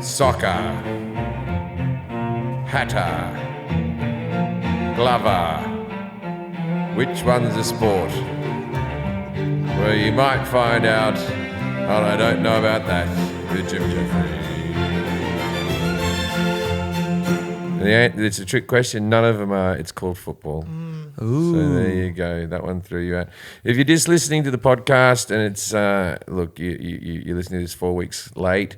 soccer, hatter, glover. Which one's a sport? Well, you might find out, and I don't know about that, with Jim Jefferies. It's a trick question. None of them are. It's called football. Ooh. So there you go. That one threw you out. If you're just listening to the podcast and it's, look, you're listening to this 4 weeks late,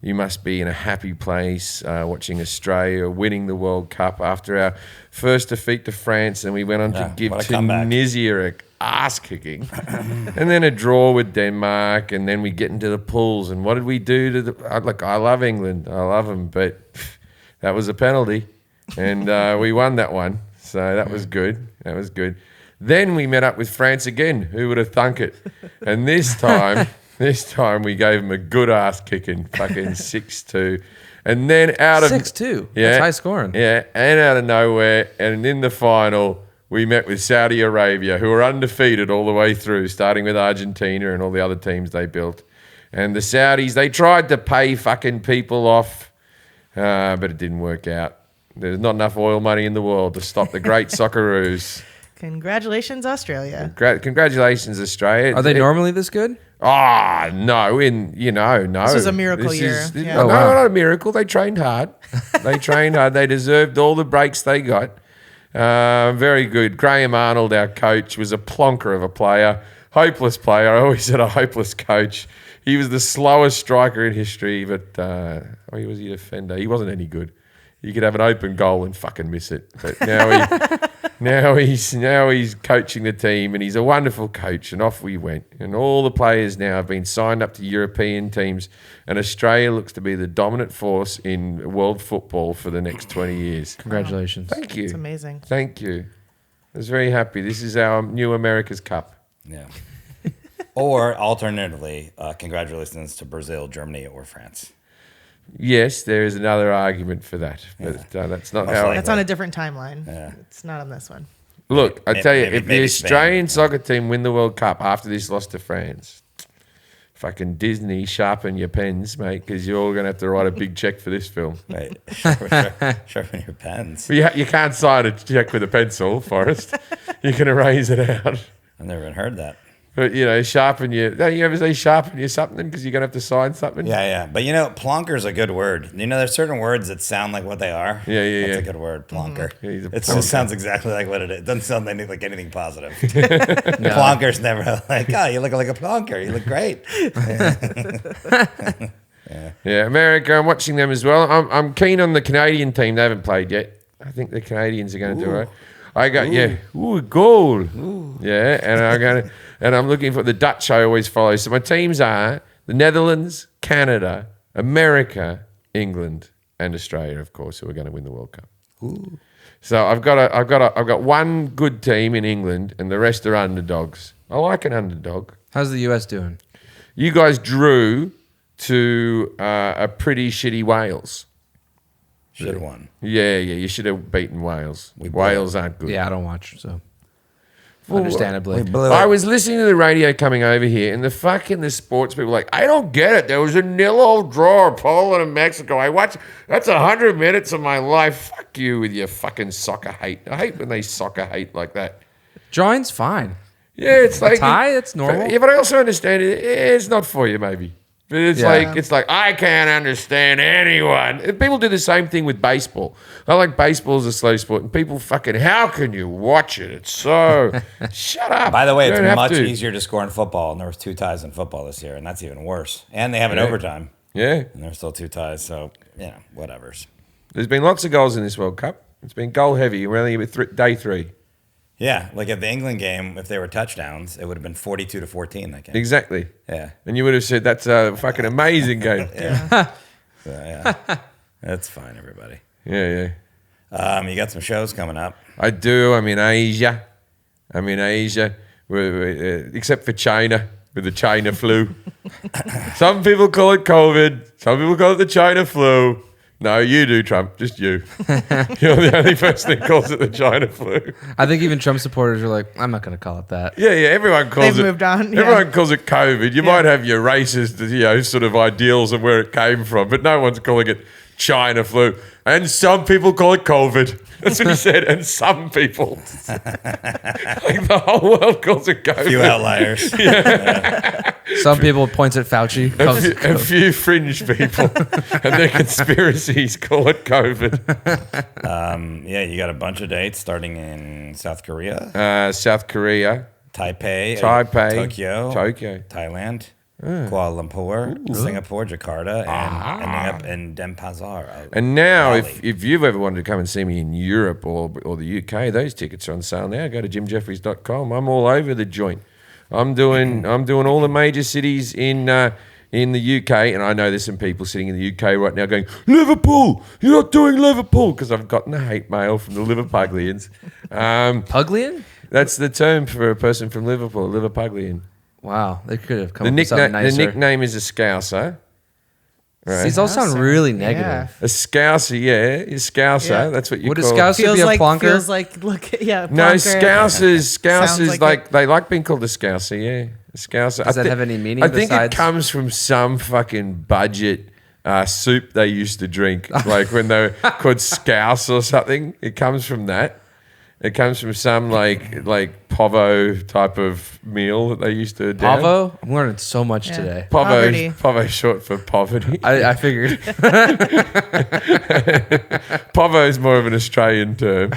you must be in a happy place watching Australia winning the World Cup after our first defeat to France, and we went on to give Tunisia a ass kicking, and then a draw with Denmark, and then we get into the pools. And what did we do to the? Look, I love England, I love them, but that was a penalty, and we won that one, so that was good. That was good. Then we met up with France again. Who would have thunk it? And this time we gave them a good ass kicking, fucking 6-2. And then out of 6-2, that's high scoring. Yeah, and out of nowhere, and in the final, we met with Saudi Arabia, who were undefeated all the way through, starting with Argentina and all the other teams they built. And the Saudis, they tried to pay fucking people off, but it didn't work out. There's not enough oil money in the world to stop the great Socceroos. Congratulations, Australia. Congratulations, Australia. Are they normally this good? Oh, no. No. This is a miracle year. No, not a miracle. They trained hard. They deserved all the breaks they got. Very good. Graham Arnold, our coach, was a plonker of a player. Hopeless player. I always said a hopeless coach. He was the slowest striker in history, but he was a defender. He wasn't any good. You could have an open goal and fucking miss it. But now he's coaching the team, and he's a wonderful coach, and off we went. And all the players now have been signed up to European teams, and Australia looks to be the dominant force in world football for the next 20 years. Congratulations. Thank you. It's amazing. Thank you. I was very happy. This is our new America's Cup. Yeah. Or alternatively, congratulations to Brazil, Germany, or France. Yes, there is another argument for that, but that's not how. That's on a different timeline. Yeah. It's not on this one. Look, I tell you, if the Australian Spain. soccer team win the World Cup after this loss to France, fucking Disney, sharpen your pens, mate, because you're all going to have to write a big check for this film. Right. Sharpen your pens. You can't sign a check with a pencil, Forrest. You can erase it out. I've never even heard that. But, sharpen your... Don't you ever say sharpen your something because you're going to have to sign something? Yeah. But, plonker's a good word. There's certain words that sound like what they are. Yeah. That's a good word, plonker. Yeah, he's a It plonker. just sounds exactly like what it is. It doesn't sound like anything positive. Plonker's never like, oh, you look like a plonker. You look great. Yeah, America, I'm watching them as well. I'm keen on the Canadian team. They haven't played yet. I think the Canadians are going to do it. Goal. Ooh. Yeah, and I'm looking for the Dutch. I always follow. So my teams are the Netherlands, Canada, America, England, and Australia, of course, who are going to win the World Cup. Ooh. So I've got one good team in England, and the rest are underdogs. I like an underdog. How's the US doing? You guys drew to a pretty shitty Wales. Should have won. Yeah. You should have beaten Wales. Wales aren't good. Yeah, I don't watch, so understandably. I was listening to the radio coming over here, and the sports people were like, I don't get it. There was a 0-0 draw, Poland and Mexico. That's 100 minutes of my life. Fuck you with your fucking soccer hate. I hate when they soccer hate like that. Drawing's fine. Yeah, it's like a tie. It's normal. Yeah, but I also understand it's not for you, maybe. But it's like I can't understand anyone. People do the same thing with baseball. I like baseball as a slow sport, and people fucking, how can you watch it? It's so shut up. By the way, it's much easier to score in football, and there was 2 ties in football this year, and that's even worse. And they have an overtime. Yeah, and there's still 2 ties, so whatever's. There's been lots of goals in this World Cup. It's been goal heavy. We're only at day 3. Yeah, like at the England game, if they were touchdowns, it would have been 42-14 that game. Exactly. Yeah. And you would have said that's a fucking amazing game. Yeah. That's fine, everybody. Yeah. You got some shows coming up. I do. I'm in Asia. Except for China, with the China flu. Some people call it COVID. Some people call it the China flu. No, you do, Trump. Just you. You're the only person that calls it the China flu. I think even Trump supporters are like, I'm not going to call it that. Yeah, everyone calls They've it. moved on, yeah. Everyone calls it COVID. You might have your racist, sort of ideals of where it came from, but no one's calling it China flu. And some people call it COVID. That's what he said. And some people, like the whole world calls it COVID. A few outliers. Some people points at Fauci. A few fringe people and their conspiracies call it COVID. Yeah, you got a bunch of dates starting in South Korea, South Korea, Taipei, Tokyo, Thailand, Kuala Lumpur, Singapore, Jakarta, and Denpasar. And now, Bali. if you've ever wanted to come and see me in Europe or the UK, those tickets are on sale now. Go to jimjefferies.com. I'm all over the joint. I'm doing all the major cities in the UK, and I know there's some people sitting in the UK right now going, Liverpool, you're not doing Liverpool, because I've gotten the hate mail from the Liverpuglians. Puglian? That's the term for a person from Liverpool, Liverpuglian. Wow, they could have come The up with something nicer. the nickname is a Scouser. Right. These all sound really negative. Yeah. A Scouser, yeah. A Scouser, Yeah. that's what you Would a call Scouser Feels be a like plonker? No, plonker. Scousers Sounds like they like being called a Scouser, yeah. A Scouser. Does that have any meaning I think besides- it comes from some fucking budget soup they used to drink, like when they were called Scouse or something. It comes from that. It comes from some like Povo type of meal that they used to do. Pavo? I'm learning so much Yeah. today. Poverty. Povo's short for poverty. I figured. Povo is more of an Australian term.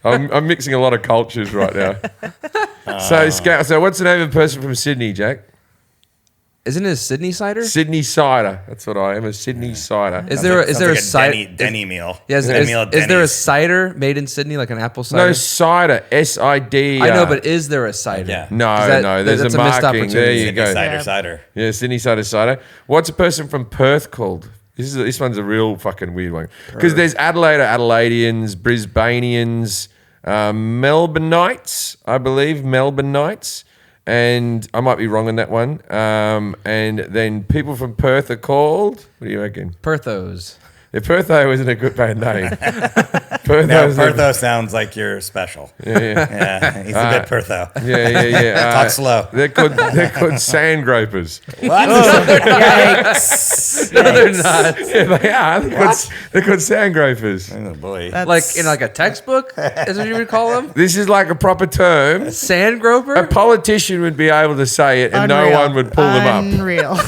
I'm mixing a lot of cultures right now. So what's the name of a person from Sydney, Jack? Isn't it a Sydney cider? Sydney cider. That's what I am, a Sydney cider. Is there a cider? Denny meal? Yeah, is Denny meal at there a Denny's. cider made in Sydney, like an apple cider? No, cider. SID. I know, but is there a cider? Yeah. No, there's that's a missed marking. There opportunity. you Sydney go. cider, Yeah. cider. Yeah, Sydney cider. What's a person from Perth called? This one's a real fucking weird one. Because there's Adelaide or Adelaideans, Brisbaneans, Melbourneites, I believe, Melbourneites. And I might be wrong on that one. And then people from Perth are called, what do you reckon? Perthos. Yeah, Pertho isn't a good bad name. Now, Pertho's Pertho sounds like you're special. Yeah, he's a bit Pertho. yeah. Talk slow. They're called sand gropers. What? Yikes. No, they're not. Yeah, they are. They're called sand gropers. Oh, boy. Like in like a textbook? Is what you would call them? This is like a proper term. Sand groper? A politician would be able to say it, and no Unreal. one would pull them up. Unreal.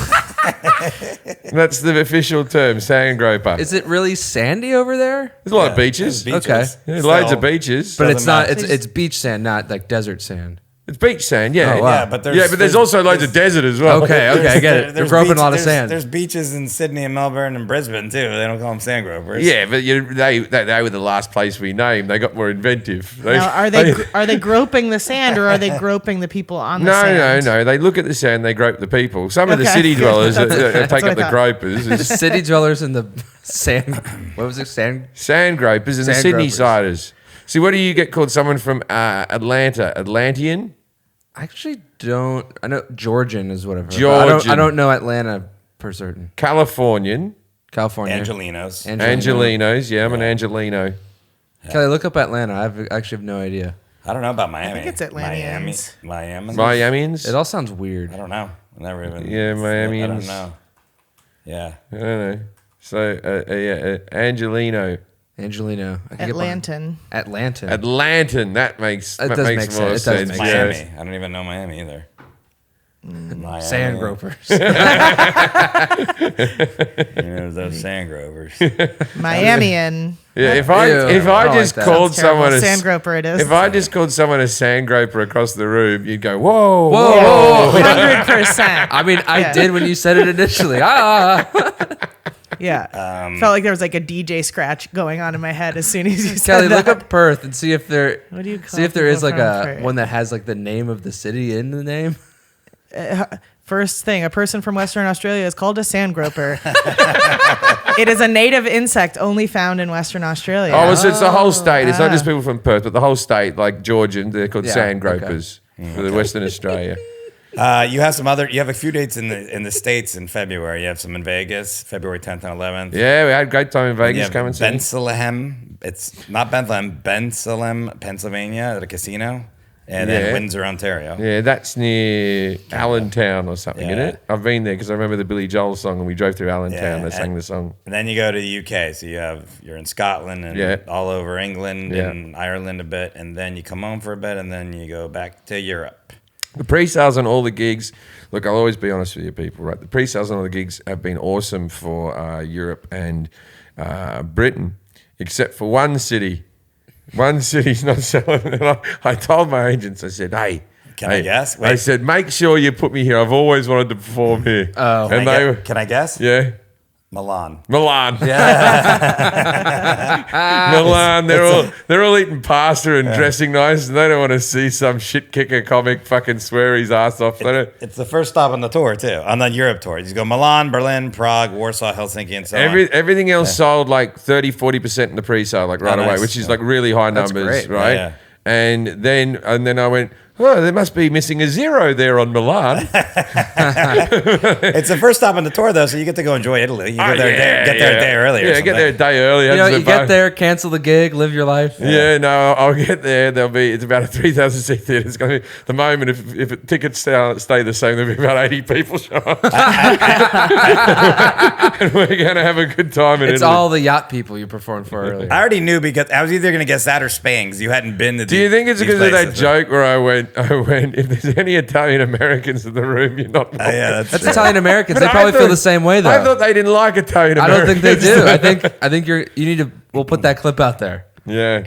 That's the official term, sand groper. Is it really sandy over there? There's a lot of beaches. Okay. Yeah, loads of beaches. But Doesn't it's not. matter. It's beach sand, not like desert sand. It's beach sand, yeah. Oh, wow. Yeah, but there's also loads of desert as well. Okay, I get it. They're groping a lot of sand. There's beaches in Sydney and Melbourne and Brisbane too. They don't call them sand gropers. Yeah, but they were the last place we named. They got more inventive. Now, are they groping the sand or are they groping the people on the sand? No. They look at the sand, they grope the people. Some of the Okay. city dwellers take what up I the thought. gropers. The city dwellers in the sand. What was it? Sand. Sand gropers and the Sand Sydney gropers. siders. See, what do you get called? Someone from Atlanta, Atlantean? I actually don't. I know Georgian is whatever. Georgian. I don't know Atlanta for certain. Californian, California. Angelinos. Angelinos. Yeah, I'm an Angelino. Kelly, look up Atlanta. I actually have no idea. I don't know about Miami. think it's Atlanteans. Miami. Miamians. It all sounds weird. I don't know. Never even. Yeah, Miamians. I don't know. Yeah. I don't know. So, Angelino. Angelino. I can get behind- Atlantan. Atlantan. That makes It that does makes make more sense. It does sense. make yeah. Miami. I don't even know Miami either. Miami. Sand gropers. Those sand gropers. Miamian. Yeah, if Ew, I I don't just like that. called Sounds terrible. someone a Sand groper it is. if I just called someone a sand groper across the room, you'd go, whoa, Whoa. 100%. I mean, I Yeah. did when you said it initially. Yeah. Felt like there was like a DJ scratch going on in my head as soon as you said Kelly, that. look up Perth and see if there. What do you call see if there is people like from a Perth? one that has like the name of the city in the name. First thing, a person from Western Australia is called a sand groper. It is a native insect only found in Western Australia. Oh, so it's the whole state. It's not just people from Perth, but the whole state, like Georgian, they're called Yeah, sand okay. gropers for the Western Australia. You have you have a few dates in the States in February. You have some in Vegas, February 10th and 11th. Yeah, we had a great time in Vegas. Coming soon. Bethlehem. It's not Bethlehem, Bensalem, Pennsylvania, at a casino. And then Windsor, Ontario. Yeah, that's near Allentown or something, isn't it? I've been there because I remember the Billy Joel song, and we drove through Allentown. They sang the song. And then you go to the UK. So you're in Scotland and all over England and Ireland a bit. And then you come home for a bit, and then you go back to Europe. The pre-sales on all the gigs, look, I'll always be honest with you people, right? The pre-sales on all the gigs have been awesome for Europe and Britain, except for one city. One city's not selling. And I told my agents, I said, hey, Can I guess? Wait. I said, make sure you put me here. I've always wanted to perform here. Oh. And Can I guess? Yeah. Milan. Milan. Yeah. Milan. They're all eating pasta and dressing nice, and they don't want to see some shit kicker comic fucking swear his ass off. It's the first stop on the tour too, on the Europe tour. You go Milan, Berlin, Prague, Warsaw, Helsinki, and so on. Everything else sold like 30-40% in the pre-sale, like right away, which is like really high numbers, great. right? Yeah. And then I went, oh, they must be missing a zero there on Milan. It's the first stop on the tour, though, so you get to go enjoy Italy. You get there a day early. Yeah, get there a day early. You get there, cancel the gig, live your life. Yeah, no, I'll get there. It's about a 3,000 seat theatre. It's going to be the moment if tickets stay the same, there'll be about 80 people show up. And we're going to have a good time in It's Italy. all the yacht people you performed for earlier. I already knew because I was either going to guess that or Spain because you hadn't been to. Do you think it's because of that joke where I went, if there's any Italian Americans in the room, you're not welcome. Yeah, That's Italian Americans. They probably feel the same way, though. I thought they didn't like Italian I Americans. don't think they do. I think you need to. We'll put that clip out there. Yeah.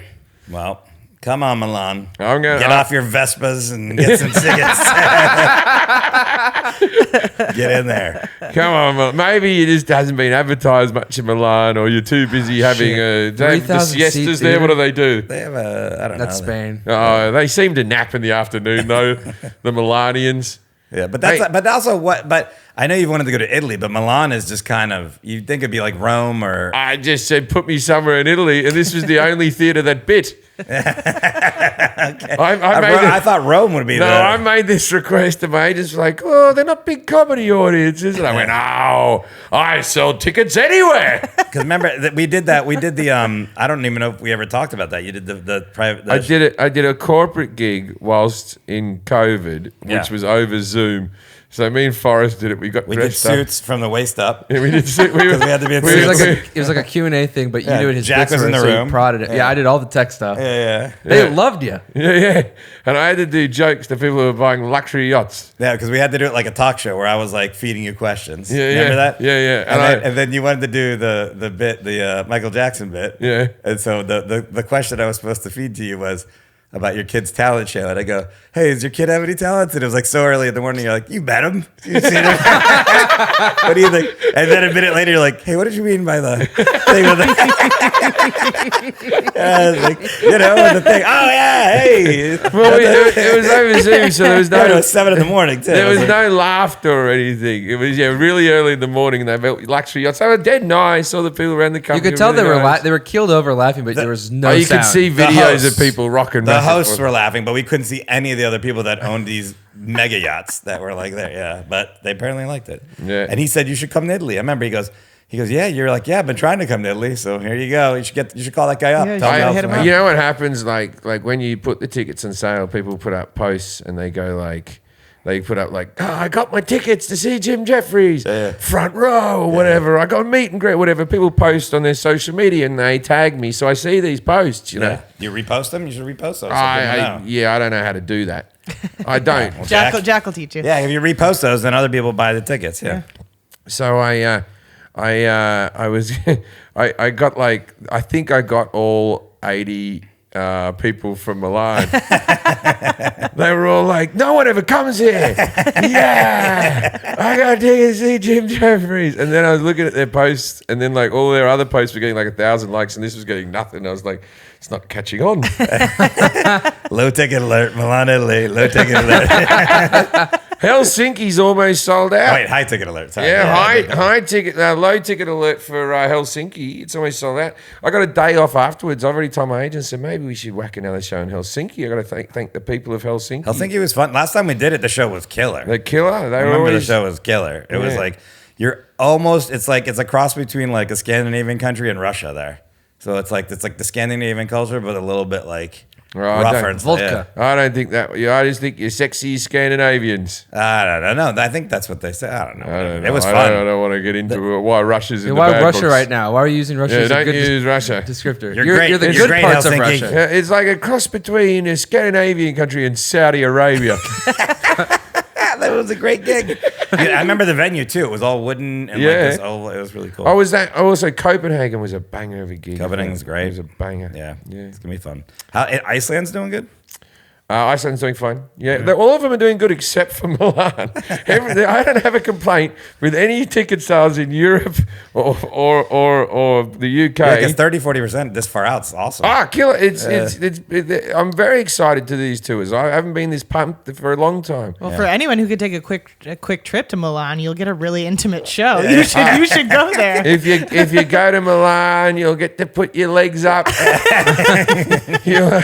Well, come on, Milan. I'm gonna get off your Vespas and get some tickets. Get in there. Come on, maybe it just hasn't been advertised much in Milan, or you're too busy having the 3,000 siestas seats there. here. What do they do? They have I don't know. That's Spain. Oh, they seem to nap in the afternoon, though. The Milanians. Yeah, but but also what? But I know you wanted to go to Italy, but Milan is just kind of. You'd think it'd be like Rome or. I just said, put me somewhere in Italy, and this was the only theatre that bit. Okay. I thought Rome would be. I made this request to my agents, like, oh, they're not big comedy audiences, and I went, oh, I sell tickets anywhere. Because remember that we did that. We did the. I don't even know if we ever talked about that. You did the private. I did it. I did a corporate gig whilst in COVID, which was over Zoom. So me and Forrest did it. We did suits from the waist up. Yeah, we did suits. We had to be in suits. It was like a Q&A thing, but you knew it. His Jack was in the room. So prodded it. Yeah, I did all the tech stuff. Yeah. They loved you. Yeah. And I had to do jokes to people who were buying luxury yachts. Yeah, because we had to do it like a talk show where I was like feeding you questions. Yeah, Remember that? Yeah. And then you wanted to do the bit, the Michael Jackson bit. Yeah. And so the question I was supposed to feed to you was about your kid's talent show. And I go, hey, does your kid have any talents? And it was like so early in the morning, you're like, you met him? You've seen him? What do you think? And then a minute later, you're like, hey, what did you mean by the thing with the... I was like, the thing. Oh, yeah, hey. Well, it was over Zoom, so there was no... It was 7 in the morning, too. There was no laughter or anything. It was, really early in the morning, and they built luxury yachts. They were dead nice. All the people around the company. You could tell really they were nice. they were keeled over laughing, but there was no you sound. could see videos of people rocking. The hosts were laughing, but we couldn't see any of the other people that owned these mega yachts that were like there. Yeah, but they apparently liked it. Yeah. And he said you should come to Italy. I remember he goes, yeah. You're like, yeah, I've been trying to come to Italy, so here you go. You should call that guy up. Yeah, Tell him hit him else. up. You know what happens? Like when you put the tickets on sale, people put up posts and they go like. They put up like, oh, I got my tickets to see Jim Jefferies, front row or whatever. I got a meet and greet, whatever. People post on their social media and they tag me, so I see these posts. You know, you repost them. You should repost those. I don't know how to do that. I don't. Well, Jack will teach you. Yeah, if you repost those, then other people buy the tickets. Yeah. So I was I got like I think I got all 80 people from Milan. They were all like, no one ever comes here. Yeah, I got to see Jim Jefferies. And then I was looking at their posts, and then like all their other posts were getting like 1,000 likes, and this was getting nothing. I was like, it's not catching on. Low ticket alert, Milan, Italy. Low ticket alert. Helsinki's almost sold out. Oh, wait, high ticket alert. Sorry. High ticket, low ticket alert for Helsinki. It's almost sold out. I got a day off afterwards. I've already told my agent, said maybe we should whack another show in Helsinki. I got to thank the people of Helsinki. Helsinki was fun. Last time we did it, the show was killer. The killer. They I were remember always, the show was killer. It was Yeah. like it's a cross between like a Scandinavian country and Russia there. So it's like the Scandinavian culture, but a little bit like Right, rougher and stuff. Vodka. I don't think that. Yeah, I just think you're sexy Scandinavians. I don't know. I think that's what they say. I don't know. I don't know. It was I fun. don't want to get into why Russia's in the Why bad Russia books. right now? Why are you using Russia Yeah, as a don't good use Russia. descriptor? You're great. You're the You're good great, parts of Helsinki. Russia. Yeah, it's like a cross between a Scandinavian country and Saudi Arabia. That was a great gig. Yeah, I remember the venue too. It was all wooden and Yeah. like this oval. It was really cool. Also, Copenhagen was a banger of a gig. Copenhagen's great. It was a banger. Yeah, Yeah. it's gonna be fun. Iceland's doing good. Iceland's doing fine. Yeah, all of them are doing good except for Milan. I don't have a complaint with any ticket sales in Europe or the UK. Yeah, because 30-40% this far out is awesome. Killer! I'm very excited to these tours. I haven't been this pumped for a long time. Well, for anyone who could take a quick trip to Milan, you'll get a really intimate show. You should go there. If you go to Milan, you'll get to put your legs up. You'll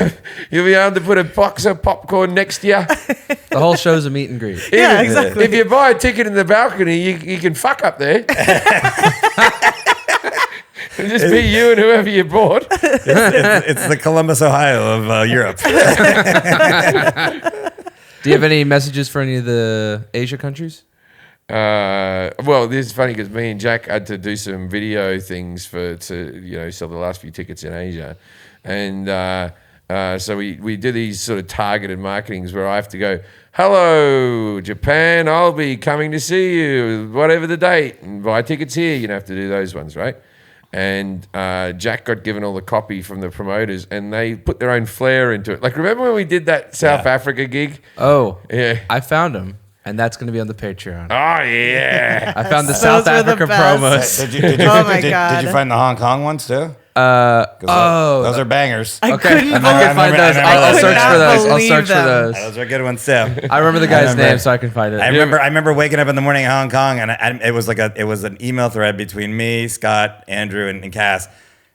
be able to put a box of popcorn next to you. The whole show's a meet and greet. Yeah, exactly. If you buy a ticket in the balcony, you can fuck up there. It'll just be you and whoever you bought. It's the Columbus, Ohio of Europe. Do you have any messages for any of the Asia countries? Well, this is funny because me and Jack had to do some video things to sell the last few tickets in Asia, and so we do these sort of targeted marketings where I have to go, hello Japan, I'll be coming to see you, whatever the date, and buy tickets here. You don't have to do those ones, right? And Jack got given all the copy from the promoters, and they put their own flair into it. Like, remember when we did that South Africa gig? Oh, Yeah. I found them, and that's going to be on the Patreon. Oh yeah. I found the Those South were the Africa best. promos. Did you Oh my God. Did you find the Hong Kong ones too? 'Cause those are bangers. I Okay, couldn't I can find those. I'll could search not for those. I'll believe search for them. those. Those are good ones too. I remember the guy's remember. name, so I can find it. I remember waking up in the morning in Hong Kong, and it was an email thread between me, Scott, Andrew, and Cass.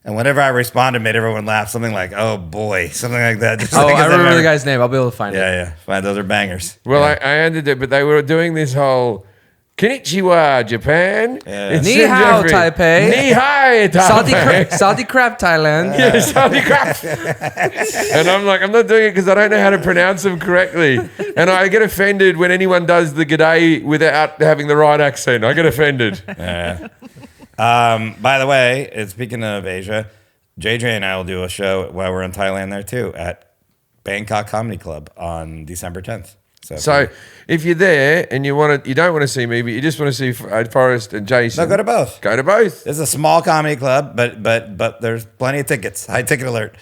And whenever I responded, made everyone laugh. Something like, "Oh boy," something like that. Just Oh, because I remember the guy's name. I'll be able to find it. Yeah. Fine, those are bangers. Well, I ended it, but they were doing this whole Konnichiwa, Japan. Yeah. It's Ni in hao, Jefferies. Taipei. Ni hao, Taipei. Saudi crab, Thailand. Yeah, Saudi crap. And I'm like, I'm not doing it because I don't know how to pronounce them correctly. And I get offended when anyone does the g'day without having the right accent. I get offended. By the way, speaking of Asia, JJ and I will do a show while we're in Thailand there too at Bangkok Comedy Club on December 10th. So if you're there and you don't want to see me, but you just want to see Forrest and Jason. No, go to both. Go to both. It's a small comedy club, but there's plenty of tickets. High ticket alert.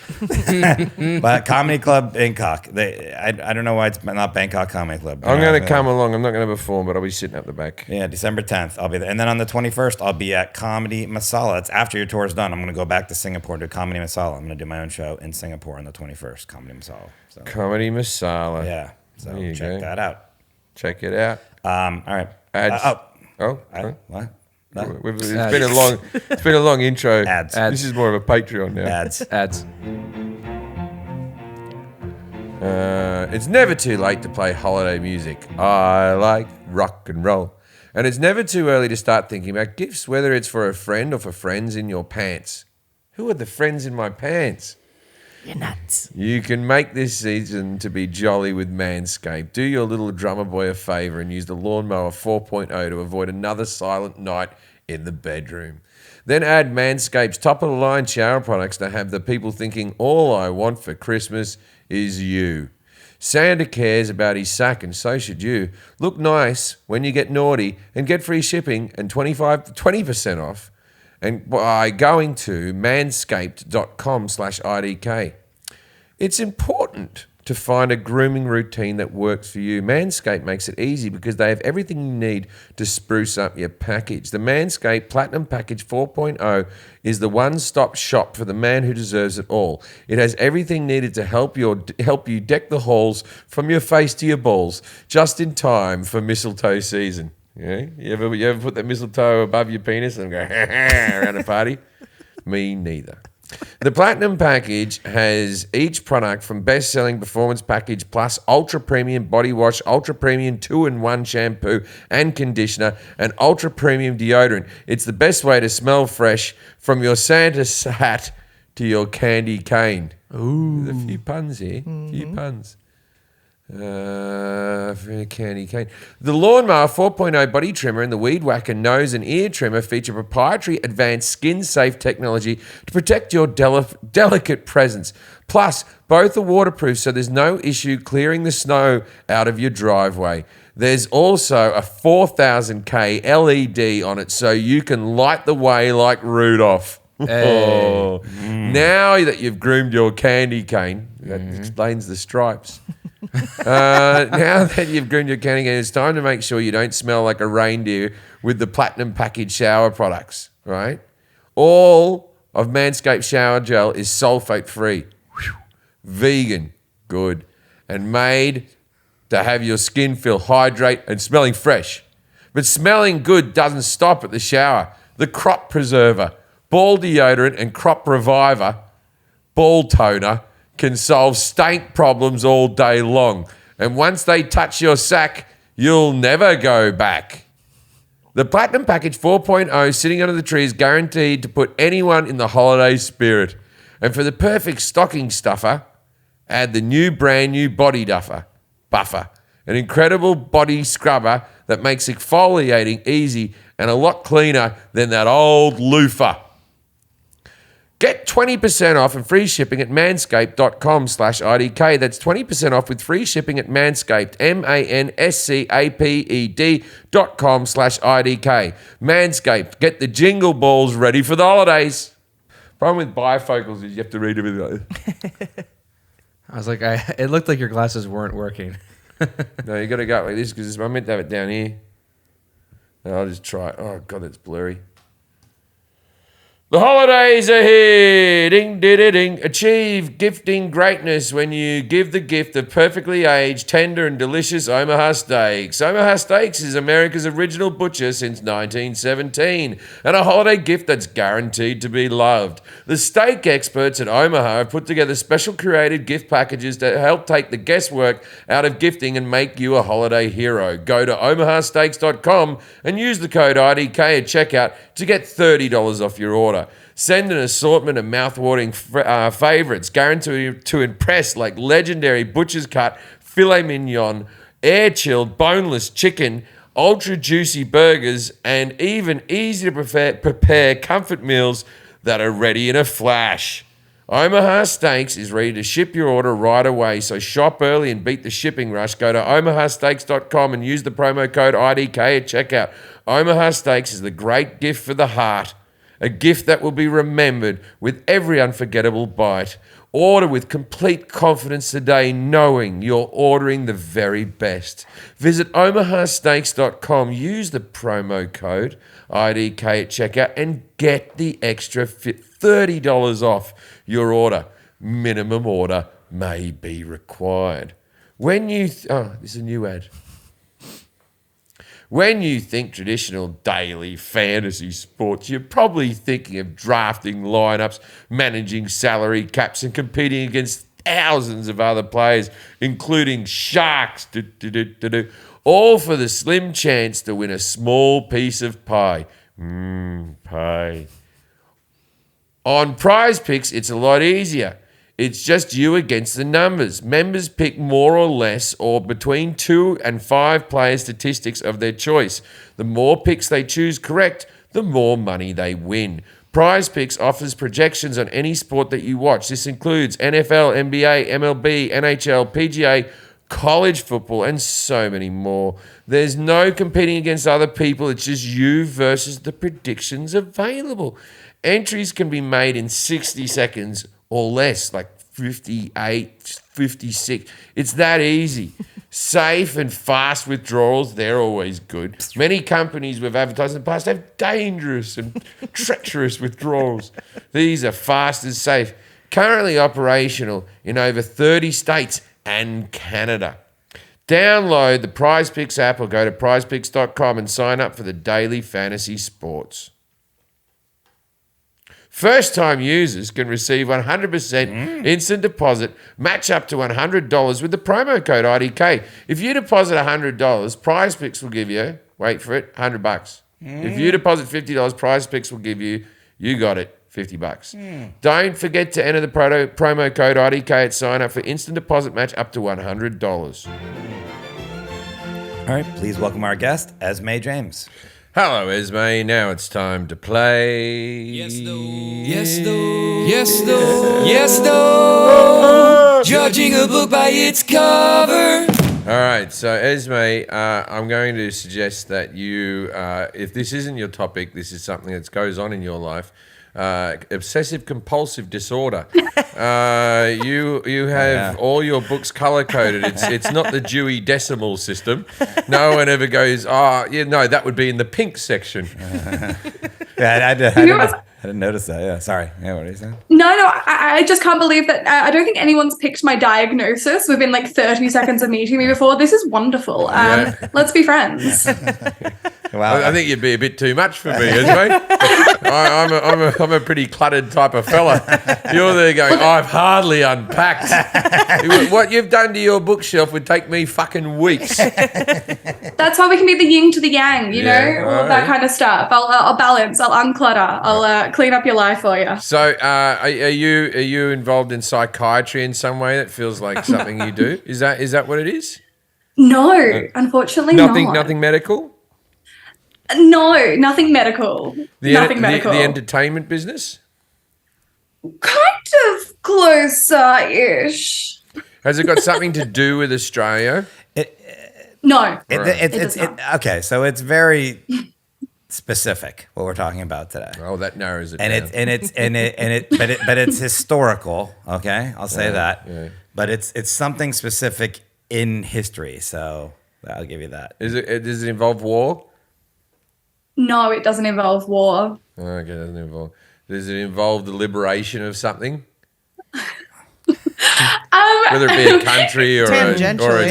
But Comedy Club Bangkok. I don't know why it's not Bangkok Comedy Club. I'm going to come along. I'm not going to perform, but I'll be sitting up the back. Yeah, December 10th. I'll be there. And then on the 21st, I'll be at Comedy Masala. It's after your tour is done. I'm going to go back to Singapore to Comedy Masala. I'm going to do my own show in Singapore on the 21st, Comedy Masala. So, Comedy Masala. yeah. So There you check go. that out. Check it out. All right. Ads. What? It's Ads. been a long intro. Ads. This is more of a Patreon now. Ads. It's never too late to play holiday music. I like rock and roll. And it's never too early to start thinking about gifts, whether it's for a friend or for friends in your pants. Who are the friends in my pants? You're nuts. You can make this season to be jolly with Manscaped. Do your little drummer boy a favour and use the Lawnmower 4.0 to avoid another silent night in the bedroom. Then add Manscaped's top-of-the-line shower products to have the people thinking, all I want for Christmas is you. Santa cares about his sack and so should you. Look nice when you get naughty and get free shipping and 20% off. And by going to manscaped.com/IDK. It's important to find a grooming routine that works for you. Manscaped makes it easy because they have everything you need to spruce up your package. The Manscaped Platinum Package 4.0 is the one-stop shop for the man who deserves it all. It has everything needed to help you deck the halls from your face to your balls, just in time for mistletoe season. Yeah? You ever put that mistletoe above your penis and go around a party? Me neither. The Platinum Package has each product from best-selling Performance Package Plus, Ultra Premium Body Wash, Ultra Premium 2-in-1 Shampoo and Conditioner, and Ultra Premium Deodorant. It's the best way to smell fresh from your Santa's hat to your candy cane. Ooh. There's a few puns here. Few puns. For a candy cane. The Lawnmower 4.0 body trimmer and the Weed Whacker nose and ear trimmer feature proprietary advanced skin-safe technology to protect your delicate presence. Plus, both are waterproof, so there's no issue clearing the snow out of your driveway. There's also a 4000K LED on it, so you can light the way like Rudolph. Hey. Now that you've groomed your candy cane, that explains the stripes. Now that you've groomed your candy cane, it's time to make sure you don't smell like a reindeer with the Platinum Package shower products, right? All of Manscaped shower gel is sulfate-free, vegan, good, and made to have your skin feel hydrate and smelling fresh. But smelling good doesn't stop at the shower. The Crop Preserver, Ball Deodorant, and Crop Reviver, Ball Toner, can solve stank problems all day long. And once they touch your sack, you'll never go back. The Platinum Package 4.0 sitting under the tree is guaranteed to put anyone in the holiday spirit. And for the perfect stocking stuffer, add the brand new Body Buffer, an incredible body scrubber that makes exfoliating easy and a lot cleaner than that old loofah. Get 20% off and free shipping at manscaped.com/IDK. That's 20% off with free shipping at Manscaped, manscaped.com/IDK. Manscaped, get the jingle balls ready for the holidays. Problem with bifocals is you have to read everything like this. I was like, it looked like your glasses weren't working. No, you got to go like this because I meant to have it down here. And I'll just try. Oh, God, it's blurry. The holidays are here. Ding, ding, ding, ding. Achieve gifting greatness when you give the gift of perfectly aged, tender and delicious Omaha steaks. Omaha Steaks is America's original butcher since 1917 and a holiday gift that's guaranteed to be loved. The steak experts at Omaha have put together special curated gift packages to help take the guesswork out of gifting and make you a holiday hero. Go to omahasteaks.com and use the code IDK at checkout to get $30 off your order. Send an assortment of mouth-watering favorites guaranteed to impress, like legendary butcher's cut, filet mignon, air-chilled boneless chicken, ultra-juicy burgers, and even easy to prepare comfort meals that are ready in a flash. Omaha Steaks is ready to ship your order right away, so shop early and beat the shipping rush. Go to omahasteaks.com and use the promo code IDK at checkout. Omaha Steaks is the great gift for the heart. A gift that will be remembered with every unforgettable bite. Order with complete confidence today, knowing you're ordering the very best. Visit omahasteaks.com, use the promo code IDK at checkout, and get the extra $30 off your order. Minimum order may be required. This is a new ad. When you think traditional daily fantasy sports, you're probably thinking of drafting lineups, managing salary caps, and competing against thousands of other players, including sharks, all for the slim chance to win a small piece of pie. Pie. On Prize Picks, it's a lot easier. It's just you against the numbers. Members pick more or less or between 2 and 5 player statistics of their choice. The more picks they choose correct, the more money they win. Prize Picks offers projections on any sport that you watch. This includes NFL, NBA, MLB, NHL, PGA, college football, and so many more. There's no competing against other people. It's just you versus the predictions available. Entries can be made in 60 seconds or less, like 58, 56. It's that easy. Safe and fast withdrawals, they're always good. Many companies we've advertised in the past have dangerous and treacherous withdrawals. These are fast and safe. Currently operational in over 30 states and Canada. Download the Prize Picks app or go to prizepicks.com and sign up for the daily fantasy sports. First-time users can receive 100% instant deposit, match up to $100 with the promo code IDK. If you deposit $100, Prize Picks will give you, wait for it, $100. If you deposit $50, Prize Picks will give you, you got it, $50. Don't forget to enter the promo code IDK at sign up for instant deposit match up to $100. All right, please welcome our guest, Esmé James. Hello, Esmé. Now it's time to play. Yes, though. Yes, though. Yes, though. Yes, though. Judging a book by its cover. All right, so Esmé, I'm going to suggest that you, if this isn't your topic, this is something that goes on in your life. Obsessive compulsive disorder. You have all your books color coded. It's not the Dewey Decimal System. No one ever goes, oh, yeah, no, that would be in the pink section. Yeah, I didn't notice that. Yeah, sorry. Yeah, what are you saying? No, I just can't believe that. I don't think anyone's picked my diagnosis within like 30 seconds of meeting me before. This is wonderful. Let's be friends. Wow. I think you'd be a bit too much for me, Esmé. I'm a pretty cluttered type of fella. You're there going, I've hardly unpacked. What you've done to your bookshelf would take me fucking weeks. That's why we can be the yin to the yang, you know, all of that kind of stuff. I'll balance, I'll unclutter, I'll clean up your life for you. So, are you involved in psychiatry in some way? That feels like something you do. Is that what it is? No, unfortunately Nothing. not. Nothing medical. No, nothing medical. Nothing medical. The entertainment business. Kind of closer-ish. Has it got something to do with Australia? No, It does not. okay, so it's very specific what we're talking about today. Oh, that narrows it And down. but it's historical, okay? I'll say that. yeah. But it's something specific in history, so I'll give you that. Does it involve war? No, it doesn't involve war. Okay, it doesn't involve. Does it involve the liberation of something? Whether it be a country or a Tangentially, gender.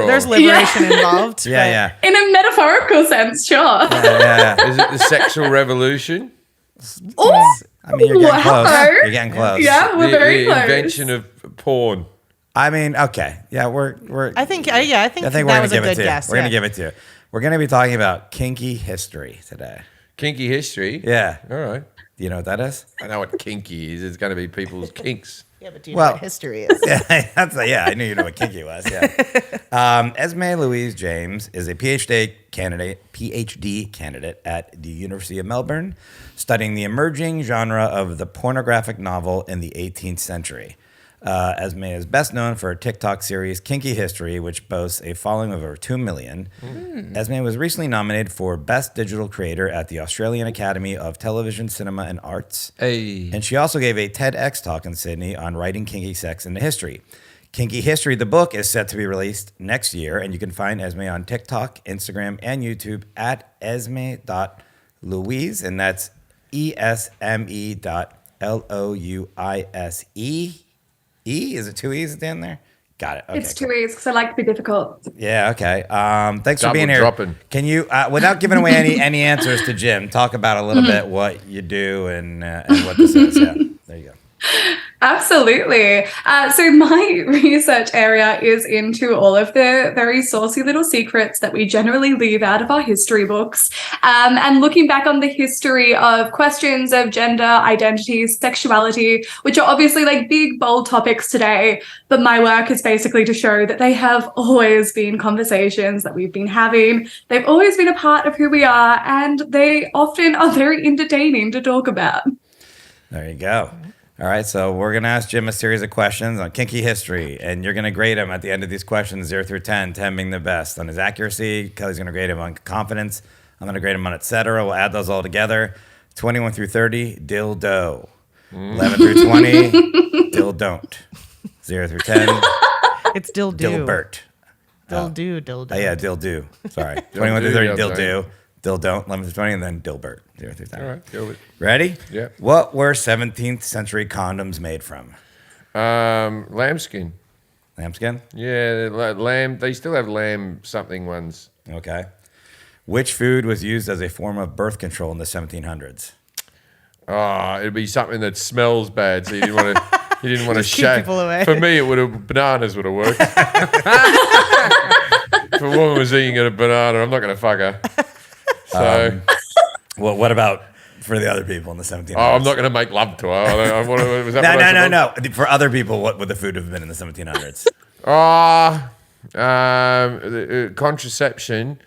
there's liberation involved. Yeah. In a metaphorical sense, sure. Yeah. Is it the sexual revolution? Oh, I mean, you're getting close. hello. You're getting close. Yeah, we're very the close. invention of porn. I mean, okay. Yeah, we're I think I think that we're gonna was a give it good to you. guess. We're gonna give it to you. We're gonna be talking about kinky history today. Kinky history? Yeah. All right. Do you know what that is? I know what kinky is. It's going to be people's kinks. Yeah, but do you Well- know what history is? Yeah, I knew you know what kinky was. Yeah. Esmé Louise James is a PhD candidate at the University of Melbourne, studying the emerging genre of the pornographic novel in the 18th century. Esmé is best known for her TikTok series Kinky History, which boasts a following of over 2 million. Esmé was recently nominated for Best Digital Creator at the Australian Academy of Television, Cinema and Arts. Hey. And she also gave a TEDx talk in Sydney on writing kinky sex into history. Kinky History, the book, is set to be released next year, and you can find Esmé on TikTok, Instagram, and YouTube at esme.louise, and that's ESME.LOUISE. Is it two E's at the end there? Got it. Okay, It's 2 E's because I like to be difficult. Yeah, okay. Thanks for Double being here. dropping. Can you, without giving away any answers to Jim, talk about a little bit what you do and what this is? Yeah, there you go. Absolutely. So my research area is into all of the very saucy little secrets that we generally leave out of our history books, and looking back on the history of questions of gender, identity, sexuality, which are obviously like big, bold topics today. But my work is basically to show that they have always been conversations that we've been having. They've always been a part of who we are, and they often are very entertaining to talk about. There you go. All right, so we're going to ask Jim a series of questions on kinky history, and you're going to grade him at the end of these questions 0 through 10, 10 being the best. On his accuracy, Kelly's going to grade him on confidence. I'm going to grade him on et cetera. We'll add those all together. 21 through 30, dildo. 11 through 20, dildon't. 0 through 10, It's dill do. dilbert. Dill do. Dill do. Yeah, dildo. Sorry. 21 through 30, Dildo. dildo. Dildon't. 11 through 20, and then dilbert. 0 through 10. All right, go with Ready? Yeah. What were 17th century condoms made from? lambskin. Lambskin? Yeah, lamb. They still have lamb something ones. Okay. Which food was used as a form of birth control in the 1700s? it'd be something that smells bad, so you didn't want to. You didn't want to Just keep shag. people away. For me, bananas would have worked. If a woman was eating a banana, I'm not going to fuck her. So, Well, what about for the other people in the 1700s? I'm not going to make love to her. Was that what I said? No. For other people, what would the food have been in the 1700s? Contraception.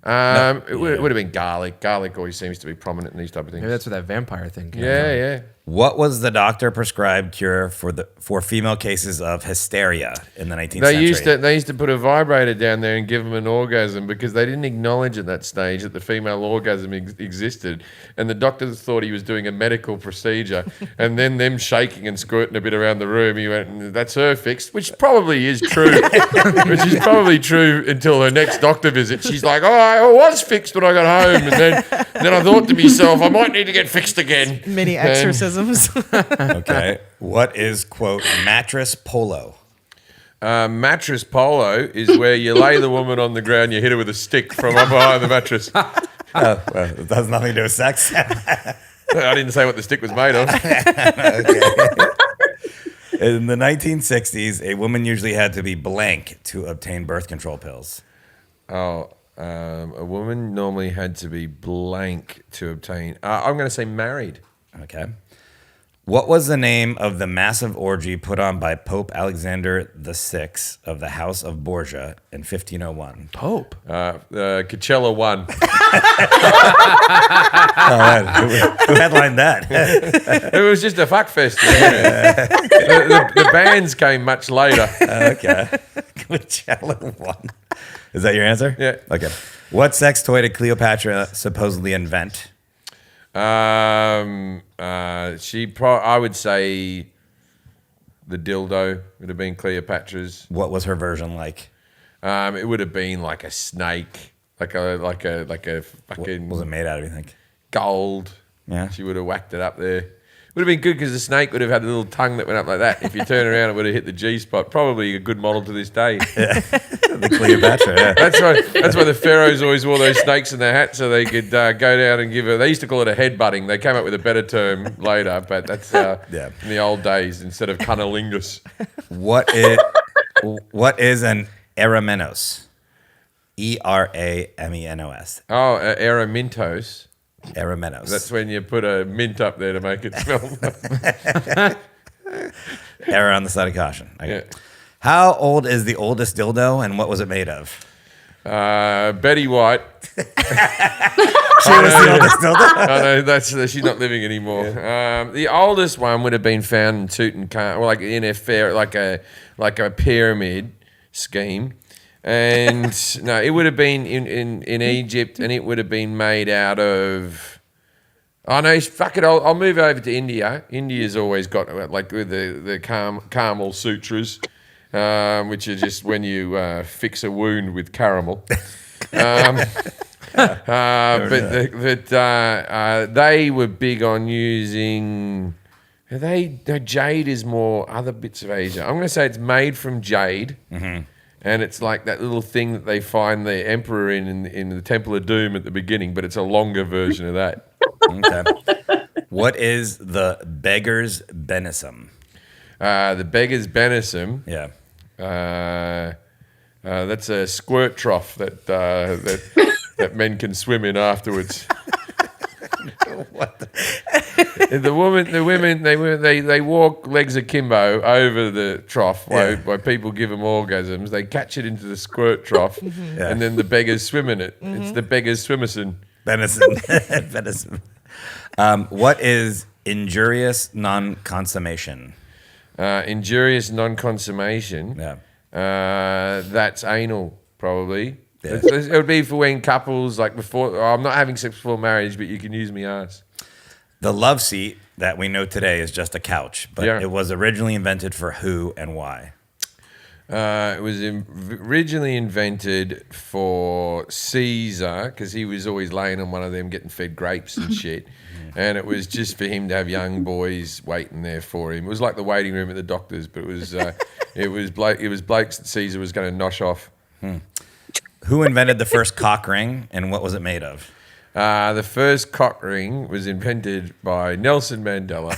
It would have been garlic. Garlic always seems to be prominent in these type of things. Maybe that's where that vampire thing came from. Yeah. What was the doctor prescribed cure for female cases of hysteria in the 19th century? They used to put a vibrator down there and give them an orgasm because they didn't acknowledge at that stage that the female orgasm existed, and the doctors thought he was doing a medical procedure. And then them shaking and squirting a bit around the room, he went, "That's her fixed," which probably is true. Which is probably true until her next doctor visit. She's like, "Oh, I was fixed when I got home," and then I thought to myself, "I might need to get fixed again." Mini exorcisms. Okay. What is, quote, mattress polo? Mattress polo is where you lay the woman on the ground, you hit her with a stick from up behind the mattress. Well, it has nothing to do with sex. I didn't say what the stick was made of. In the 1960s, a woman usually had to be blank to obtain birth control pills. A woman normally had to be blank to obtain. I'm going to say married. Okay. What was the name of the massive orgy put on by Pope Alexander VI of the House of Borgia in 1501? Pope. Coachella 1. Who headlined that? It was just a fuck fest. The bands came much later. Okay. Coachella 1. Is that your answer? Yeah. Okay. What sex toy did Cleopatra supposedly invent? I would say the dildo would have been Cleopatra's. What was her version like? It would have been like a snake, like a fucking What was it made out of, you think? gold. Yeah. She would have whacked it up there. Would have been good because the snake would have had a little tongue that went up like that. If you turn around, it would have hit the G spot. Probably a good model to this day. The Cleopatra, yeah. That's why the pharaohs always wore those snakes in their hat so they could go down and give her. They used to call it a headbutting. They came up with a better term later, but that's in the old days instead of cunnilingus. What is an eramenos? Eramenos. Oh, Aramintos. Eramenos. That's when you put a mint up there to make it smell. Error on the side of caution. Okay. Yeah. How old is the oldest dildo, and what was it made of? Betty White. She was the oldest dildo? I know she's not living anymore. The oldest one would have been found in Tutankhamun, well, like in a fair, like a pyramid scheme. And no, it would have been in Egypt, and it would have been made out of. Oh no, fuck it! I'll move over to India. India's always got like the Carmel sutras, which are just when you fix a wound with caramel. They were big on using. Jade is more other bits of Asia. I'm going to say it's made from jade. Mm-hmm. And it's like that little thing that they find the emperor in the Temple of Doom at the beginning, but it's a longer version of that. Okay. What is the beggar's benism? The beggar's benism. Yeah. That's a squirt trough that men can swim in afterwards. What The women, they walk legs akimbo over the trough while people give them orgasms. They catch it into the squirt trough, and then the beggars swim in it. It's the beggars swimmerson. Venison. What is injurious non-consummation? Injurious non-consummation. Yeah. That's anal, probably. Yeah. It would be for when couples, like before, I'm not having sex before marriage, but you can use me ass. The love seat that we know today is just a couch, but it was originally invented for who and why? It was originally invented for Caesar because he was always laying on one of them getting fed grapes and shit. And it was just for him to have young boys waiting there for him. It was like the waiting room at the doctor's, but it was blokes that Caesar was going to nosh off. Who invented the first cock ring, and what was it made of? The first cock ring was invented by Nelson Mandela.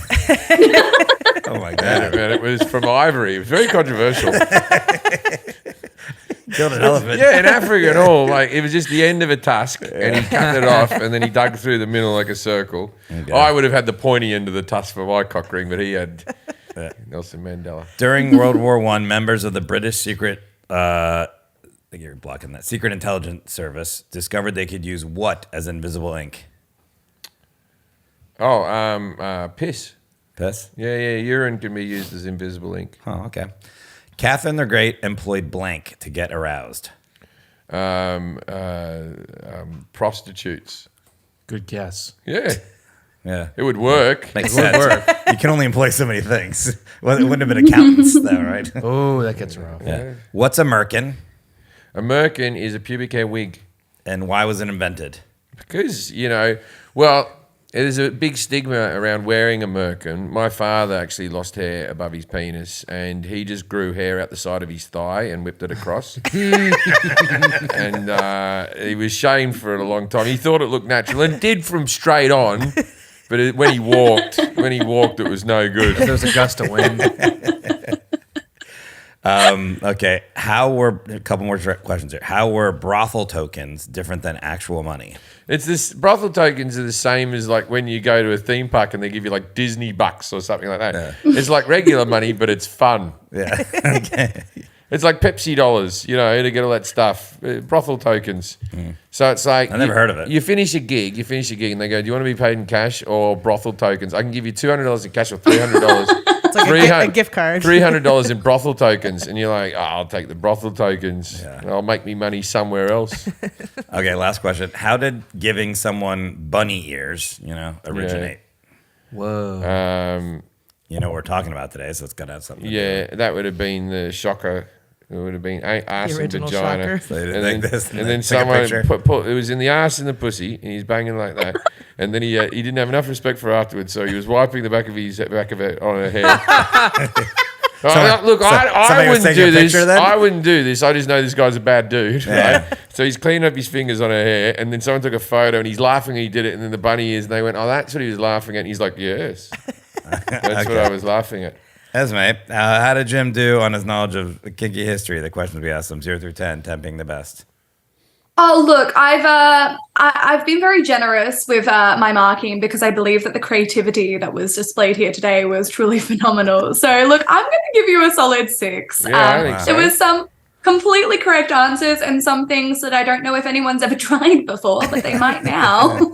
Oh my And god! it was from ivory. It was very controversial. Killed an elephant. Yeah, in Africa and all, like it was just the end of a tusk, and he cut it off, and then he dug through the middle like a circle. Okay. I would have had the pointy end of the tusk for my cock ring, but he had Nelson Mandela. During World War I, members of the British secret, I think you're blocking that, Secret Intelligence Service discovered they could use what as invisible ink? Piss. Piss? Yeah, urine can be used as invisible ink. Oh, okay. Catherine the Great employed blank to get aroused. Prostitutes. Good guess. Yeah, Yeah. it would work. Makes sense. You can only employ so many things. Well, it wouldn't have been accountants, though, right? Oh, that gets rough. Yeah. What's a merkin, A merkin is a pubic hair wig. and why was it invented? Because, well, there's a big stigma around wearing a merkin. My father actually lost hair above his penis, and he just grew hair out the side of his thigh and whipped it across. And he was shamed for it a long time. He thought it looked natural and did from straight on, but when he walked, it was no good. There was a gust of wind. Okay. A couple more questions here. How were brothel tokens different than actual money? It's this brothel tokens are the same as like when you go to a theme park and they give you like Disney bucks or something like that. Yeah. It's like regular money, but it's fun. Yeah. Okay. It's like Pepsi dollars, to get all that stuff. Brothel tokens. So it's like I never heard of it. You finish a gig, and they go, "Do you want to be paid in cash or brothel tokens? I can give you $200 in cash or $300." It's like a gift card. $300 in brothel tokens, and you're like, I'll take the brothel tokens. Yeah. I'll make me money somewhere else. Okay, last question. How did giving someone bunny ears, originate? Whoa. You know what we're talking about today, so it's got to have something to do with it. That would have been the shocker. It would have been ass and original vagina. shocker. So they did like this, and then take a someone picture. put it was in the ass and the pussy, and he's banging like that. And then he didn't have enough respect for her afterwards, so he was wiping the back of it on her hair. Look, I somebody was wouldn't taking a do this. picture then? I wouldn't do this. I just know this guy's a bad dude, right? So he's cleaning up his fingers on her hair, and then someone took a photo, and he's laughing. And he did it, and then the bunny ears, and they went, "Oh, that's what he was laughing at." And he's like, "Yes, that's what I was laughing at." Esme, how did Jim do on his knowledge of kinky history? The questions we asked him, 0 through 10, 10 being the best. Oh, look, I've been very generous with my marking because I believe that the creativity that was displayed here today was truly phenomenal. So, look, I'm going to give you a solid 6. Yeah, I think so. There was some completely correct answers and some things that I don't know if anyone's ever tried before, but they might now.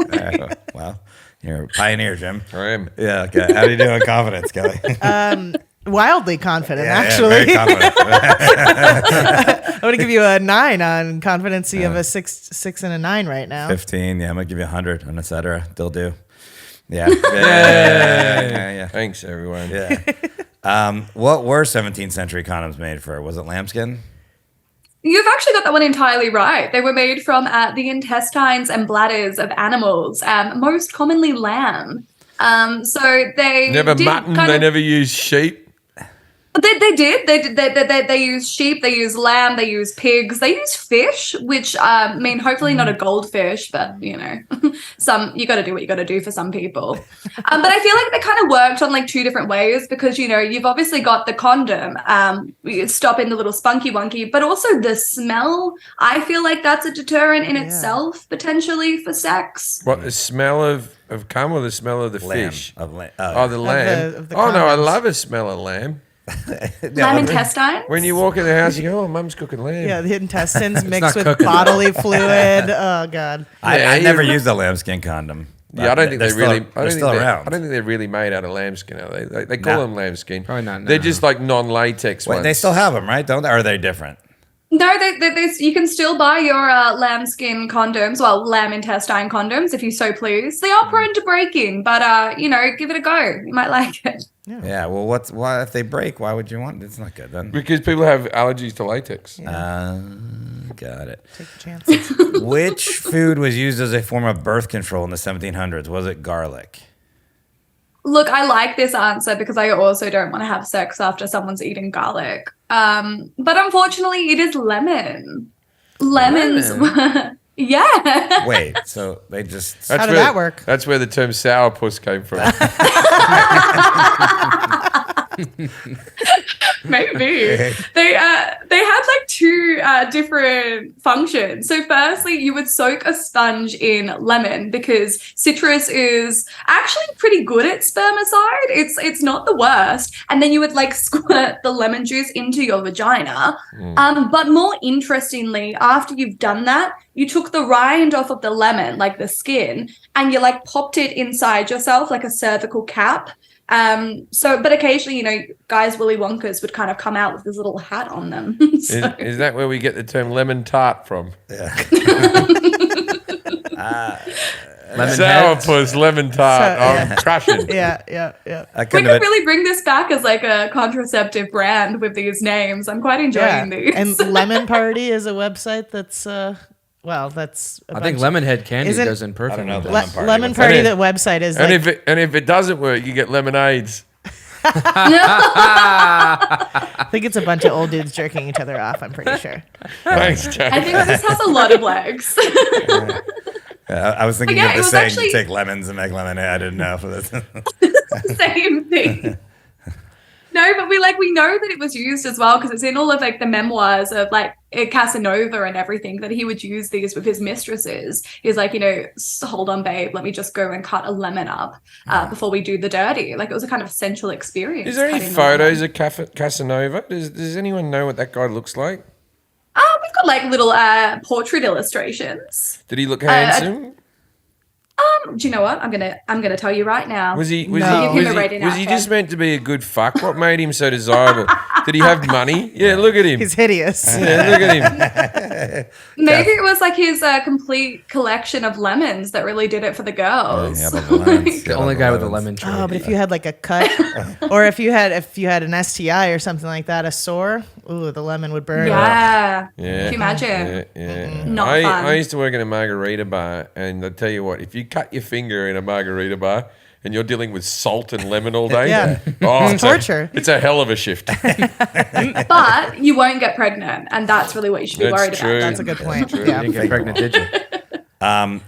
Well, you're a pioneer, Jim. I am. Yeah, okay. How do you do on confidence, Kelly? Wildly confident, Yeah, actually. very confident. I'm going to give you a 9 on confidency of a 6 and a 9 right now. 15, yeah, I'm going to give you 100 on et cetera. They'll do. Yeah. Yeah. Thanks, everyone. Yeah. What were 17th century condoms made for? Was it lambskin? You've actually got that one entirely right. They were made from the intestines and bladders of animals, most commonly lamb. So they Never did mutton. kind They of- never used sheep. They did. They use sheep. They use lamb. They use pigs. They use fish, which hopefully not a goldfish, but some you got to do what you got to do for some people. But I feel like they kind of worked on like 2 different ways because you've obviously got the condom, stopping the little spunky wonky, but also the smell. I feel like that's a deterrent in itself potentially for sex. What, the smell of cum or the smell of the Lamb. fish? Of lamb. Oh, the lamb. of the Oh no, I condoms. love a smell of lamb. Lamb intestines. When you walk in the house, you go, "Oh, Mum's cooking lamb." Yeah, the intestines mixed not with cooking. bodily fluid. Oh, God. Yeah, I never you- used a lambskin condom. Yeah, I don't think They're they really. still- they're still around. I don't think they're really made out of lambskin. Are they? They call No. them lambskin. Probably not They're now. just like non-latex Wait, ones. they still have them, right? Don't they? Or are they different? No, you can still buy your lambskin condoms, well, lamb intestine condoms, if you so please. They are prone to breaking, but give it a go. You might like it. Yeah. Well, why if they break? Why would you want? It's not good then. because people have allergies to latex. Got it. Take a chance. Which food was used as a form of birth control in the 1700s? Was it garlic? Look, I like this answer because I also don't want to have sex after someone's eating garlic. But unfortunately, it is lemon. Lemons. Yeah. Wait, so they just How did that work? That's where the term sourpuss came from. Maybe they had like two different functions. So firstly, you would soak a sponge in lemon because citrus is actually pretty good at spermicide. It's not the worst. And then you would like squirt the lemon juice into your vagina. But more interestingly, after you've done that, you took the rind off of the lemon, like the skin, and you like popped it inside yourself like a cervical cap. But occasionally, you know, guys' Willy Wonkas would kind of come out with this little hat on them. So- Is that where we get the term lemon tart from? Lemon heads. Sourpuss, lemon tart. So- I'm crushing. Yeah. I we couldn't could have really bring this back as like a contraceptive brand with these names. I'm quite enjoying these. And Lemon Party is a website that's that's. I think Lemonhead Candy Isn't- does in perfect. I don't know with the that. Party. Lemon What's Party. that? The website is And like if it doesn't work, you get lemonades. I think it's a bunch of old dudes jerking each other off. I'm pretty sure. Thanks, Jack. I think this has a lot of legs. I was thinking But yeah, of it the was saying, actually- you take lemons and make lemonade. I didn't know for this. Same thing. No, but we know that it was used as well because it's in all of like the memoirs of like Casanova and everything that he would use these with his mistresses. He's like, you know, hold on, babe, let me just go and cut a lemon up before we do the dirty. Like it was a kind of sensual experience. Is there any cutting the photos lemon. of Casanova? Does anyone know what that guy looks like? We've got like little portrait illustrations. Did he look handsome? Do you know what? I'm gonna tell you right now. Was he No. Give him a rating was out he of just 10. meant to be a good fuck? What made him so desirable? Did he have money? Yeah, look at him. He's hideous. Yeah, look at him. Maybe it was like his complete collection of lemons that really did it for the girls. Yeah, about the lemons. The only guy with a lemon tree. Oh, but if you had like a cut, or if you had an STI or something like that, a sore, ooh, the lemon would burn. Yeah. Yeah. Can you imagine? Yeah. Not I fun. used to work in a margarita bar, and I tell you what, if you cut your finger in a margarita bar and you're dealing with salt and lemon all day, Yeah. it's Torture. It's a hell of a shift. But you won't get pregnant, and that's really what you should be That's worried true. about. That's a good point. True. Yeah. You didn't get pregnant, did you?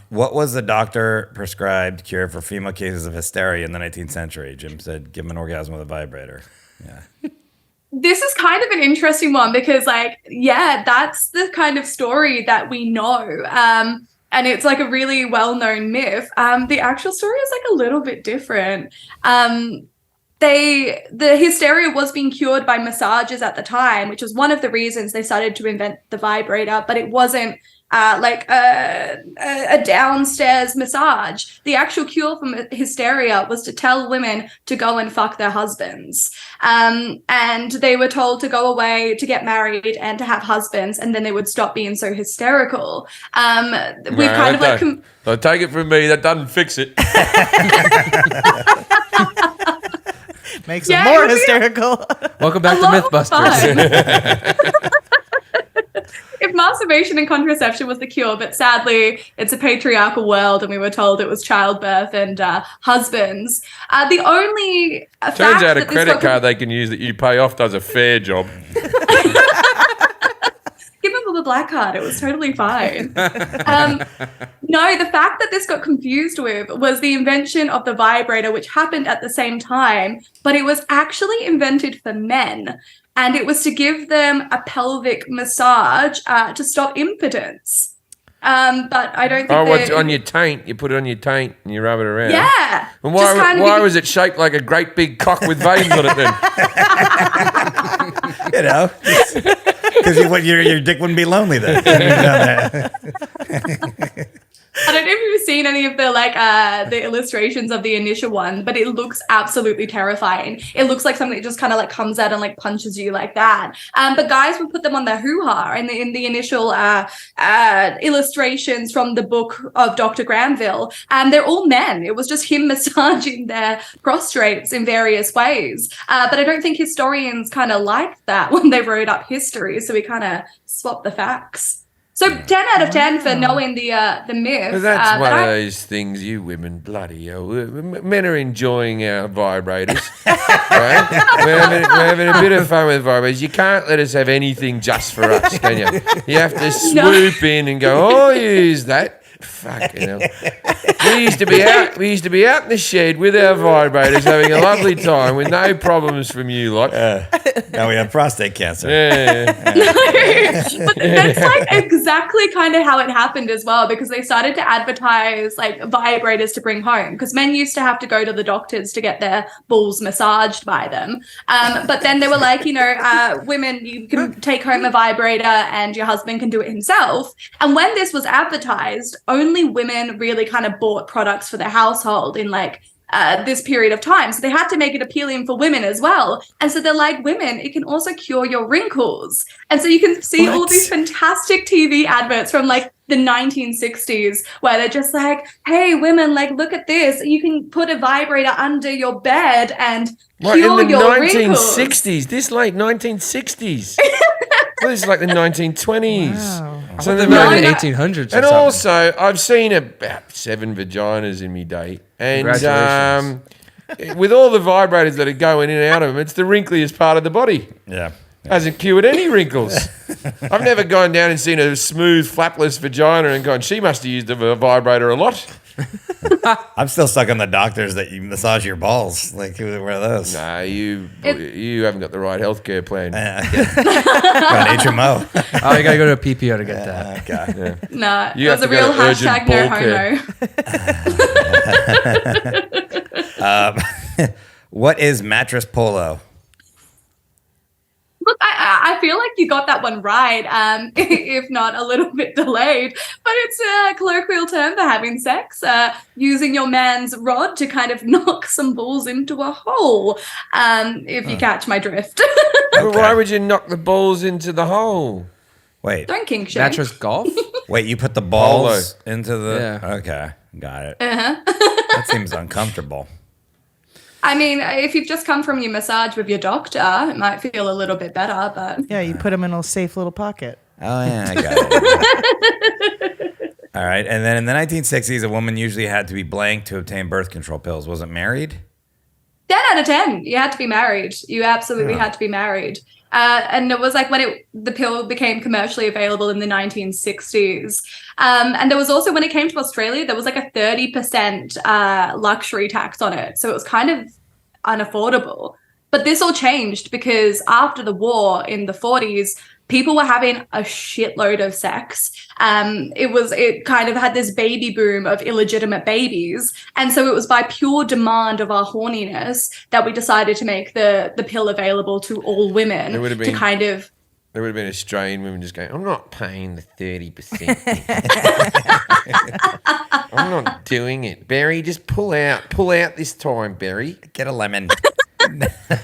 What was the doctor prescribed cure for female cases of hysteria in the 19th century? Jim said, give them an orgasm with a vibrator. Yeah. This is kind of an interesting one because, like, yeah, that's the kind of story that we know. And it's like a really well-known myth. The actual story is like a little bit different. The hysteria was being cured by massages at the time, which was one of the reasons they started to invent the vibrator, but it wasn't like a downstairs massage. The actual cure from hysteria was to tell women to go and fuck their husbands. And they were told to go away to get married and to have husbands, and then they would stop being so hysterical. We've kind of like... So take it from me, that doesn't fix it. Makes Yeah, them more it would be- hysterical. Welcome back A to lot more Mythbusters. fun. If masturbation and contraception was the cure, but sadly it's a patriarchal world and we were told it was childbirth and husbands. The only Turns fact out a that this credit got card they can use that you pay off does a fair job. give them the black card. It was totally fine. No, the fact that this got confused with was the invention of the vibrator, which happened at the same time, but it was actually invented for men. And it was to give them a pelvic massage to stop impotence. But I don't think Oh, what's that- on your taint? You put it on your taint and you rub it around. Yeah. And Just kind of why give- was it shaped like a great big cock with veins on it then? You know, because your dick wouldn't be lonely then. I don't know if you've seen any of the illustrations of the initial one, but it looks absolutely terrifying. It looks like something that just kind of like comes out and like punches you like that. But guys would put them on their hoo-ha in the initial illustrations from the book of Dr. Granville. They're all men. It was just him massaging their prostrates in various ways. But I don't think historians kind of liked that when they wrote up history, so we kind of swapped the facts. So 10 out of 10 for knowing the myth. But that's one but of those things, you women, bloody hell. Men are enjoying our vibrators. Right? We're having a bit of fun with vibrators. You can't let us have anything just for us, can you? You have to swoop in and go, oh, use that. Fucking hell. We used to be out in the shed with our vibrators having a lovely time with no problems from you lot. Now we have prostate cancer. Yeah. but that's like exactly kind of how it happened as well, because they started to advertise like vibrators to bring home, because men used to have to go to the doctors to get their balls massaged by them. But then they were like, women, you can take home a vibrator and your husband can do it himself. And when this was advertised, only women really kind of bought products for their household in like this period of time. So they had to make it appealing for women as well. And so they're like, women, it can also cure your wrinkles. And so you can see all these fantastic TV adverts from like the 1960s where they're just like, hey, women, like, look at this. You can put a vibrator under your bed and cure in the your 1960s, wrinkles. this late 1960s. Well, this is like the 1920s. Wow. So the the No, early no. 1800s. Or And something. also, I've seen about 7 vaginas in my day. And Congratulations. with all the vibrators that are going in and out of them, it's the wrinkliest part of the body. Yeah. Hasn't cured any wrinkles. I've never gone down and seen a smooth, flapless vagina and gone, she must have used a vibrator a lot. I'm still stuck on the doctors that you massage your balls. Like, who were those? Nah, you haven't got the right healthcare plan. Got an HMO. Oh, you gotta go to a PPO to get that. Okay. Nah, You it was have a to go real to urgent hashtag no ball homo. What is mattress polo? Look, I feel like you got that one right, if not a little bit delayed. But it's a colloquial term for having sex, using your man's rod to kind of knock some balls into a hole, if you catch my drift. But why would you knock the balls into the hole? Wait, Don't kink shame. Mattress golf? you put the balls into the... Yeah. Okay, got it. That seems uncomfortable. I mean, if you've just come from your massage with your doctor, it might feel a little bit better, but... Yeah, you put them in a safe little pocket. Oh, yeah, I got it. All right, and then in the 1960s, a woman usually had to be blank to obtain birth control pills. Wasn't married? 10 out of 10. You had to be married. You absolutely had to be married. And it was like when the pill became commercially available in the 1960s. And there was also, when it came to Australia, there was like a 30% luxury tax on it. So it was kind of unaffordable. But this all changed because after the war in the 40s, people were having a shitload of sex. It kind of had this baby boom of illegitimate babies. And so it was by pure demand of our horniness that we decided to make the pill available to all women It would have to been- kind of... There would have been Australian women just going, I'm not paying the 30%. I'm not doing it. Barry, just pull out this time, Barry. Get a lemon.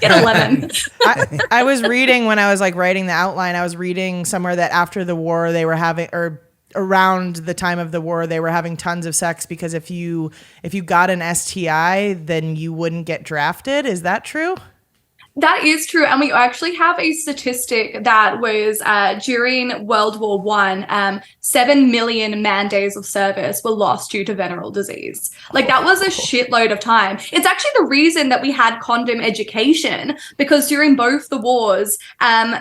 Get a lemon. I was reading when I was like writing the outline, I was reading somewhere that after the war they were having, or around the time of the war, they were having tons of sex because if you got an STI, then you wouldn't get drafted. Is that true? That is true. And we actually have a statistic that was during World War I, 7 million man days of service were lost due to venereal disease. Like that was a shitload of time. It's actually the reason that we had condom education, because during both the wars,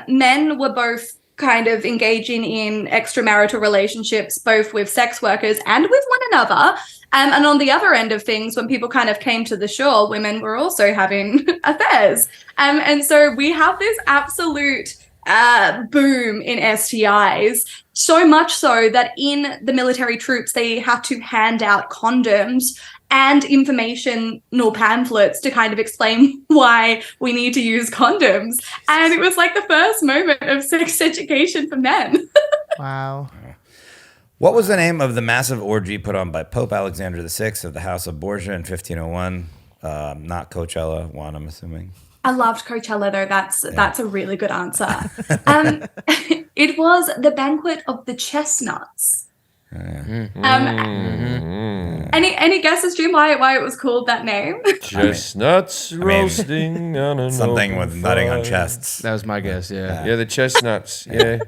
men were both kind of engaging in extramarital relationships, both with sex workers and with one another. And on the other end of things, when people kind of came to the shore, women were also having affairs. And so we have this absolute boom in STIs, so much so that in the military troops, they have to hand out condoms and informational pamphlets to kind of explain why we need to use condoms. And it was like the first moment of sex education for men. Wow. What was the name of the massive orgy put on by Pope Alexander VI of the House of Borgia in 1501? Not Coachella, one, I'm assuming. I loved Coachella, though. That's a really good answer. It was the Banquet of the Chestnuts. Any guesses, Jim, why it was called that name? Chestnuts roasting on an Something open with nutting on fire. chests. That was my guess, yeah. Yeah, the chestnuts. Yeah.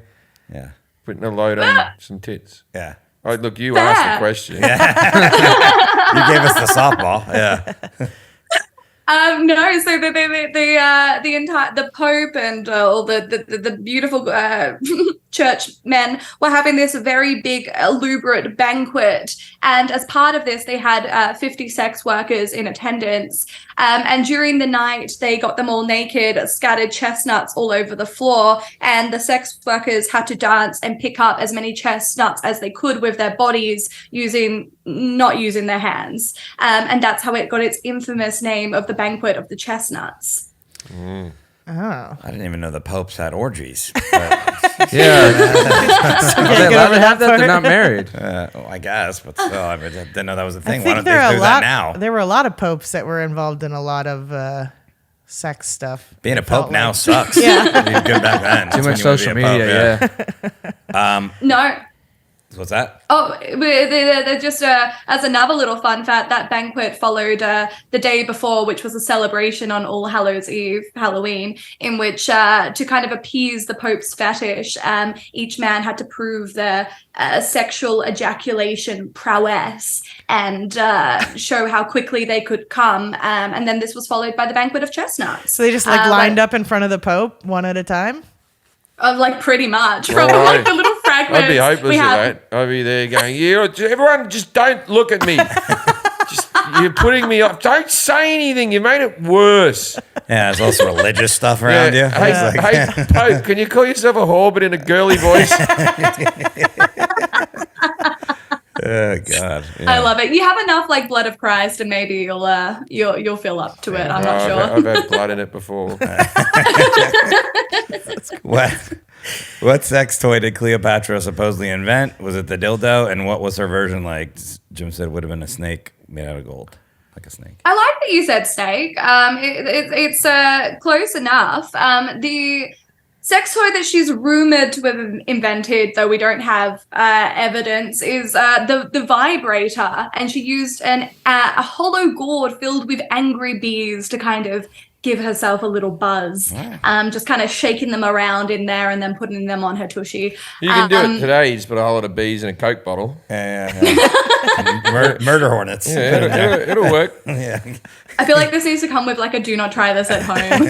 Yeah. putting a load on some tits. Yeah. Oh, look, you asked the question. You gave us the softball. Yeah. No, so the entire the Pope and all the beautiful churchmen were having this very big elaborate banquet, and as part of this, they had 50 sex workers in attendance. And during the night, they got them all naked, scattered chestnuts all over the floor, and the sex workers had to dance and pick up as many chestnuts as they could with their bodies, not using their hands. And that's how it got its infamous name of the Banquet of the Chestnuts. Oh. I didn't even know the popes had orgies. But, Yeah. Are they allowed to have that? They're not married. well, I guess, but still, I didn't know that was a I thing. Why think don't they there are do a that lot. now? There were a lot of popes that were involved in a lot of sex stuff. Being a It felt pope now like. sucks. Yeah. Being good back then. Too That's much when you social would be a media, pope, yeah. No. What's that? Oh, they're just as another little fun fact, that banquet followed the day before, which was a celebration on All Hallows Eve, Halloween, in which to kind of appease the Pope's fetish, each man had to prove their sexual ejaculation prowess and show how quickly they could come. And then this was followed by the Banquet of Chestnuts. So they just lined up in front of the Pope one at a time. Like pretty much from Oh, like the little fragments. I'd be hopeless we at have. that. I'd be there going, yeah, everyone just don't look at me. You're putting me off. Don't say anything. You made it worse. Yeah, there's also religious stuff around you. Hey, It's like- hey, Pope, can you call yourself a whore but in a girly voice? Oh God. I love it. You have enough like blood of Christ, and maybe you'll feel up to it. I'm not sure. I've had blood in it before. What sex toy did Cleopatra supposedly invent? Was it the dildo? And what was her version like? Jim said it would have been a snake made out of gold, like a snake. I like that you said snake. It's close enough. The sex toy that she's rumored to have invented, though we don't have evidence, is the vibrator, and she used a hollow gourd filled with angry bees to kind of give herself a little buzz. Just kind of shaking them around in there and then putting them on her tushy. You can do it today. You just put a whole lot of bees in a Coke bottle. Yeah. Murder hornets. Yeah, it'll work. Yeah. I feel like this needs to come with like a do not try this at home.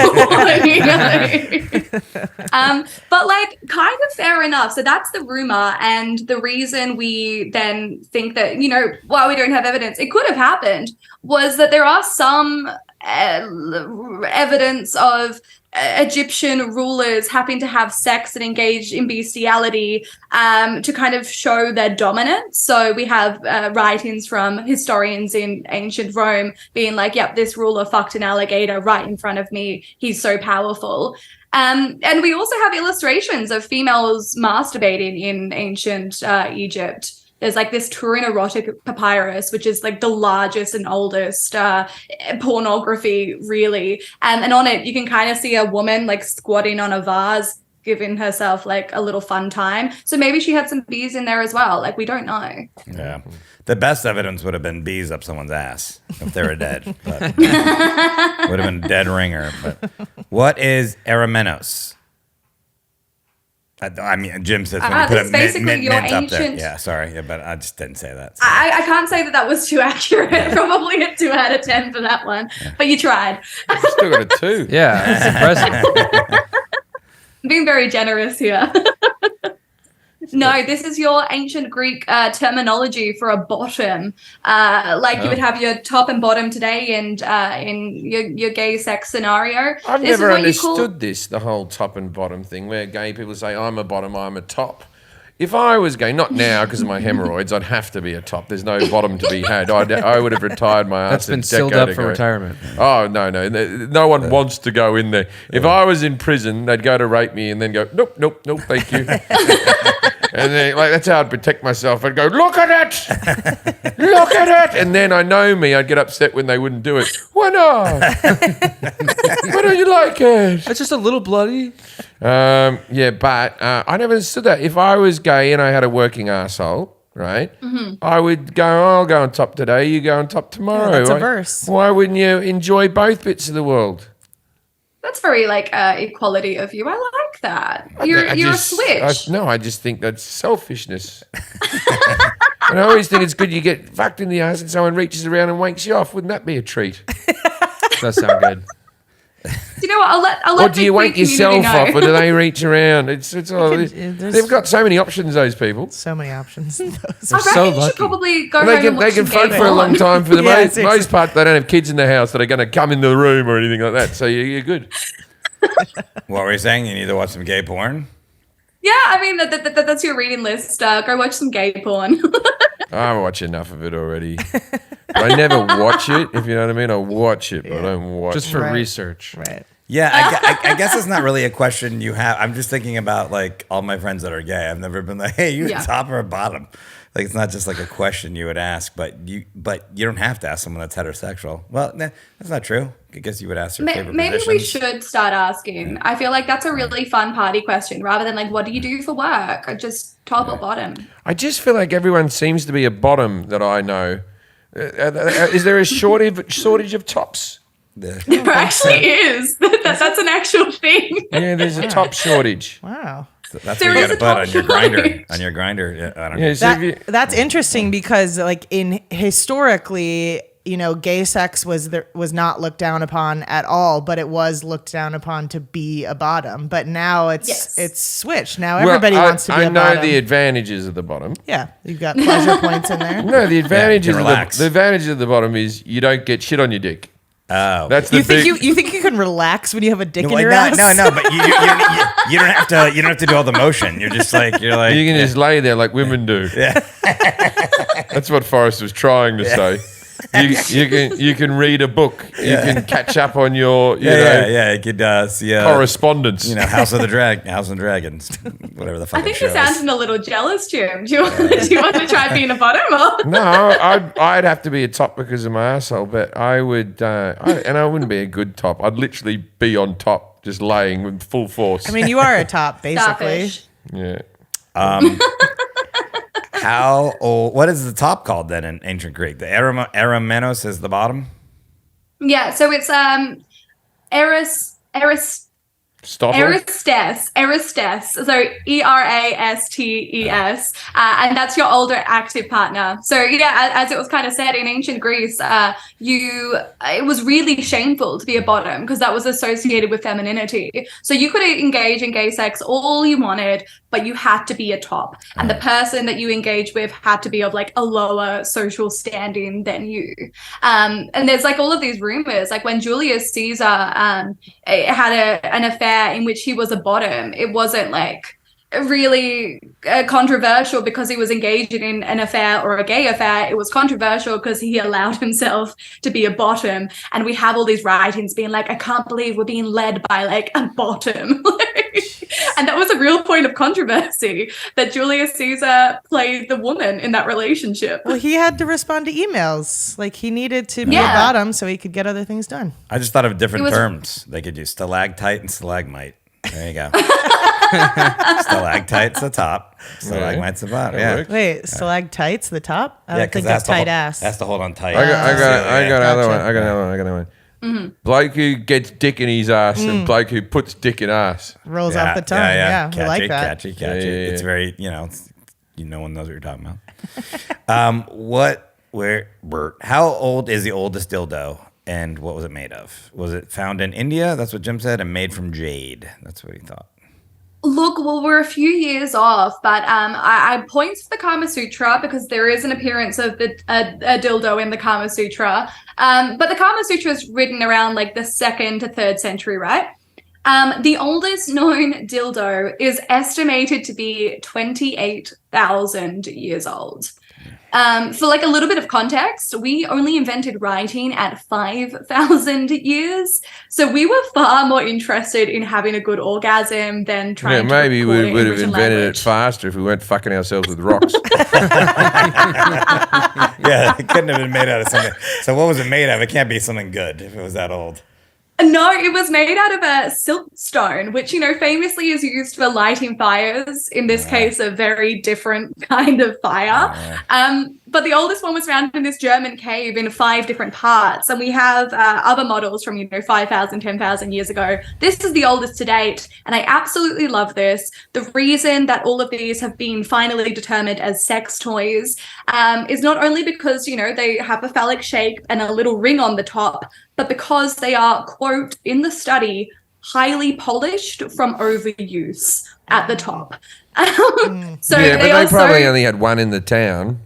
But like kind of fair enough. So that's the rumor, and the reason we then think that, while we don't have evidence, it could have happened, was that there are some evidence of Egyptian rulers having to have sex and engage in bestiality to kind of show their dominance. So we have writings from historians in ancient Rome being like, yep, this ruler fucked an alligator right in front of me. He's so powerful. And we also have illustrations of females masturbating in ancient Egypt. There's like this Turin erotic papyrus, which is like the largest and oldest pornography, really. And on it, you can kind of see a woman like squatting on a vase, giving herself like a little fun time. So maybe she had some bees in there as well. Like, we don't know. Yeah. The best evidence would have been bees up someone's ass if they were dead. But would have been a dead ringer. But what is Eromenos? I mean, Jim says when you put it's a basically mint your up there. ancient- Yeah, sorry. Yeah, but I just didn't say that. So. I can't say that was too accurate. Probably a 2 out of 10 for that one. But you tried. Still got a 2. Yeah, it's impressive. Being very generous here. No, this is your ancient Greek terminology for a bottom. You would have your top and bottom today, and in your gay sex scenario. I've This is never what you call- understood this, the whole top and bottom thing, where gay people say, I'm a bottom, I'm a top. If I was gay, not now because of my hemorrhoids, I'd have to be a top. There's no bottom to be had. I would have retired my ass That's been a sealed decade up for ago. retirement. Oh, no. No one wants to go in there. If I was in prison, they'd go to rape me and then go, nope, thank you. And then, that's how I'd protect myself. I'd go, look at it! Look at it! And then I know me, I'd get upset when they wouldn't do it. Why not? Why don't you like it? It's just a little bloody. Yeah, but I never understood that. If I was gay and I had a working asshole, right, I would go, I'll go on top today, you go on top tomorrow. Yeah, that's a Why- verse. Why wouldn't you enjoy both bits of the world? That's very like equality of you. I like that. You're a switch. I just think that's selfishness. And I always think it's good you get fucked in the ass and someone reaches around and wanks you off. Wouldn't that be a treat? Does sound good. Do you know what? I'll let Or do you wank yourself off, or do they reach around? It's all. They've got so many options. Those people. So many options. I reckon so you lucky. should probably go home They and watch can some fuck gay for a long porn. time. For the Yeah, most seriously. part, they don't have kids in the house that are going to come in the room or anything like that. So you're good. What were you saying? You need to watch some gay porn? Yeah, I mean that's your reading list. Go watch some gay porn. I watch enough of it already. I never watch it, if you know what I mean. I watch it, but I don't watch Just it. for Right. research. Right. Yeah, I guess it's not really a question you have. I'm just thinking about like all my friends that are gay. I've never been like, hey, you Yeah. a top or a bottom? Like it's not just like a question you would ask, but you don't have to ask someone that's heterosexual. Well, nah, that's not true. I guess you would ask their favorite Maybe we positions. should start asking. I feel like that's a really fun party question rather than like, what do you do for work? Or just top or bottom. I just feel like everyone seems to be a bottom that I know. Is there a shortage of tops? Yeah. There actually is. That's an actual thing. Yeah, there's a top shortage. Wow. That's There what you is got to a put top on your shortage. grinder. On your grinder. Yeah, I don't know. Yeah, so if you, That's interesting because like in historically, you know, gay sex was not looked down upon at all, but it was looked down upon to be a bottom. But now Yes. it's switched. Now well, everybody wants to be I a know bottom. the advantages of the bottom. Yeah, you've got pleasure points in there. No, the advantages can of relax. the advantage of the bottom is you don't get shit on your dick. Oh. That's the You think big. you think you can relax when you have a dick in your no, ass? no, but you don't have to. You don't have to do all the motion. You're like You can just lay there like women do. Yeah. That's what Forrest was trying to say. You can read a book. You can catch up on your you know You could see correspondence. you know, House of Dragons, whatever the fuck. I think you're sounding a little jealous, Jim. Do you want to try being a bottom? Or? No, I'd have to be a top because of my asshole, but I would, and I wouldn't be a good top. I'd literally be on top, just laying with full force. I mean, you are a top basically. Starfish. yeah. How old? What is the top called then in ancient Greek? The Eramenos is the bottom. Yeah, so it's Stop. Eristes, so Erastes, and that's your older active partner. So yeah, as it was kind of said in ancient Greece, it was really shameful to be a bottom because that was associated with femininity. So you could engage in gay sex all you wanted, but you had to be a top, and the person that you engage with had to be of like a lower social standing than you. And there's like all of these rumors, like when Julius Caesar had an affair in which he was a bottom, it wasn't like really controversial because he was engaging in an affair or a gay affair. It was controversial because he allowed himself to be a bottom, and we have all these writings being like, I can't believe we're being led by like a bottom. And that was a real point of controversy, that Julius Caesar played the woman in that relationship. Well, he had to respond to emails. Like he needed to be a Yeah. bottom so he could get other things done. I just thought of different It was- terms. They could use stalactite and stalagmite. There you go. Stalactite's the top. Stalagmite's the bottom. That Yeah. works. Wait, stalactites the top? I Yeah, don't think that's tight ass. Has to hold on tight. I got another one. Gotcha. I got another one. Bloke who gets dick in his ass and bloke who puts dick in ass. Rolls off the tongue. Yeah, we Catchy, like that. Catchy. Yeah. It's very, no one knows what you're talking about. How old is the oldest dildo, and what was it made of? Was it found in India? That's what Jim said, and made from jade. That's what he thought. Look, well, we're a few years off, but I point to the Kama Sutra because there is an appearance of a dildo in the Kama Sutra. But the Kama Sutra is written around like the 2nd to 3rd century, right? The oldest known dildo is estimated to be 28,000 years old. For like a little bit of context, we only invented writing at 5,000 years. So we were far more interested in having a good orgasm than trying Yeah, to maybe record we it would in have written invented language. it faster if we weren't fucking ourselves with rocks. Yeah, it couldn't have been made out of something. So what was it made of? It can't be something good if it was that old. No, it was made out of a siltstone, which, famously is used for lighting fires. In this case, a very different kind of fire. But the oldest one was found in this German cave in 5 different parts. And we have other models from, 5,000, 10,000 years ago. This is the oldest to date. And I absolutely love this. The reason that all of these have been finally determined as sex toys is not only because, they have a phallic shape and a little ring on the top, but because they are, quote, in the study, highly polished from overuse at the top. So yeah, but they probably also only had one in the town.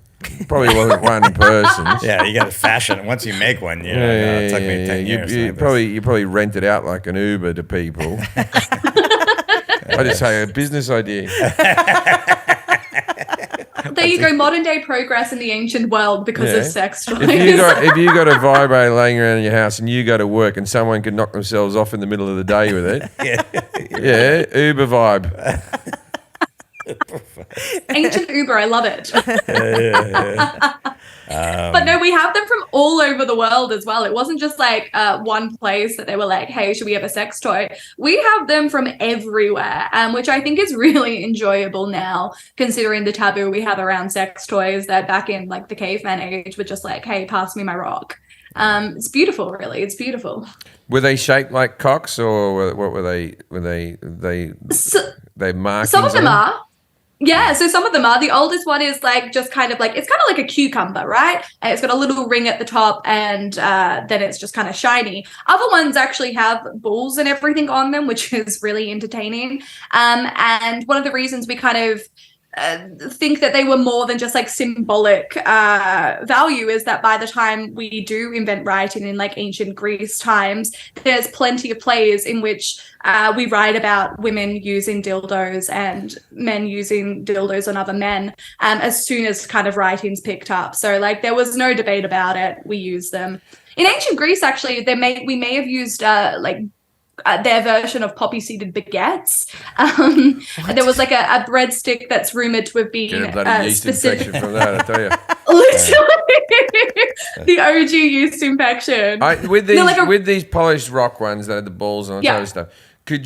Probably wasn't one person. Yeah, you got to fashion it. Once you make one, it took me 10 years. You probably rent it out like an Uber to people. I just say a business idea. there you go, modern day progress in the ancient world because of sex toys. If you got a vibrator laying around in your house and you go to work and someone could knock themselves off in the middle of the day with it, Uber vibe. Ancient Uber, I love it. But no, we have them from all over the world as well. It wasn't just like one place that they were like, hey, should we have a sex toy? We have them from everywhere, which I think is really enjoyable now, considering the taboo we have around sex toys that back in like the caveman age were just like, hey, pass me my rock. It's beautiful, really. It's beautiful. Were they shaped like cocks, or what were they? Were they markings? Some of them on? are. Yeah, so some of them are. The oldest one is like just kind of like, it's kind of like a cucumber, right? And it's got a little ring at the top, and then it's just kind of shiny. Other ones actually have balls and everything on them, which is really entertaining. And one of the reasons we kind of think that they were more than just like symbolic value is that by the time we do invent writing in like ancient Greece times, there's plenty of plays in which we write about women using dildos and men using dildos on other men as soon as kind of writings picked up. So like there was no debate about it. We used them. In ancient Greece, actually, we may have used their version of poppy-seeded baguettes. There was like a breadstick that's rumored to have been Get a bloody yeast specific. infection from that, I tell you. Literally, the OG yeast infection. With these polished rock ones that had the balls and all that other stuff, could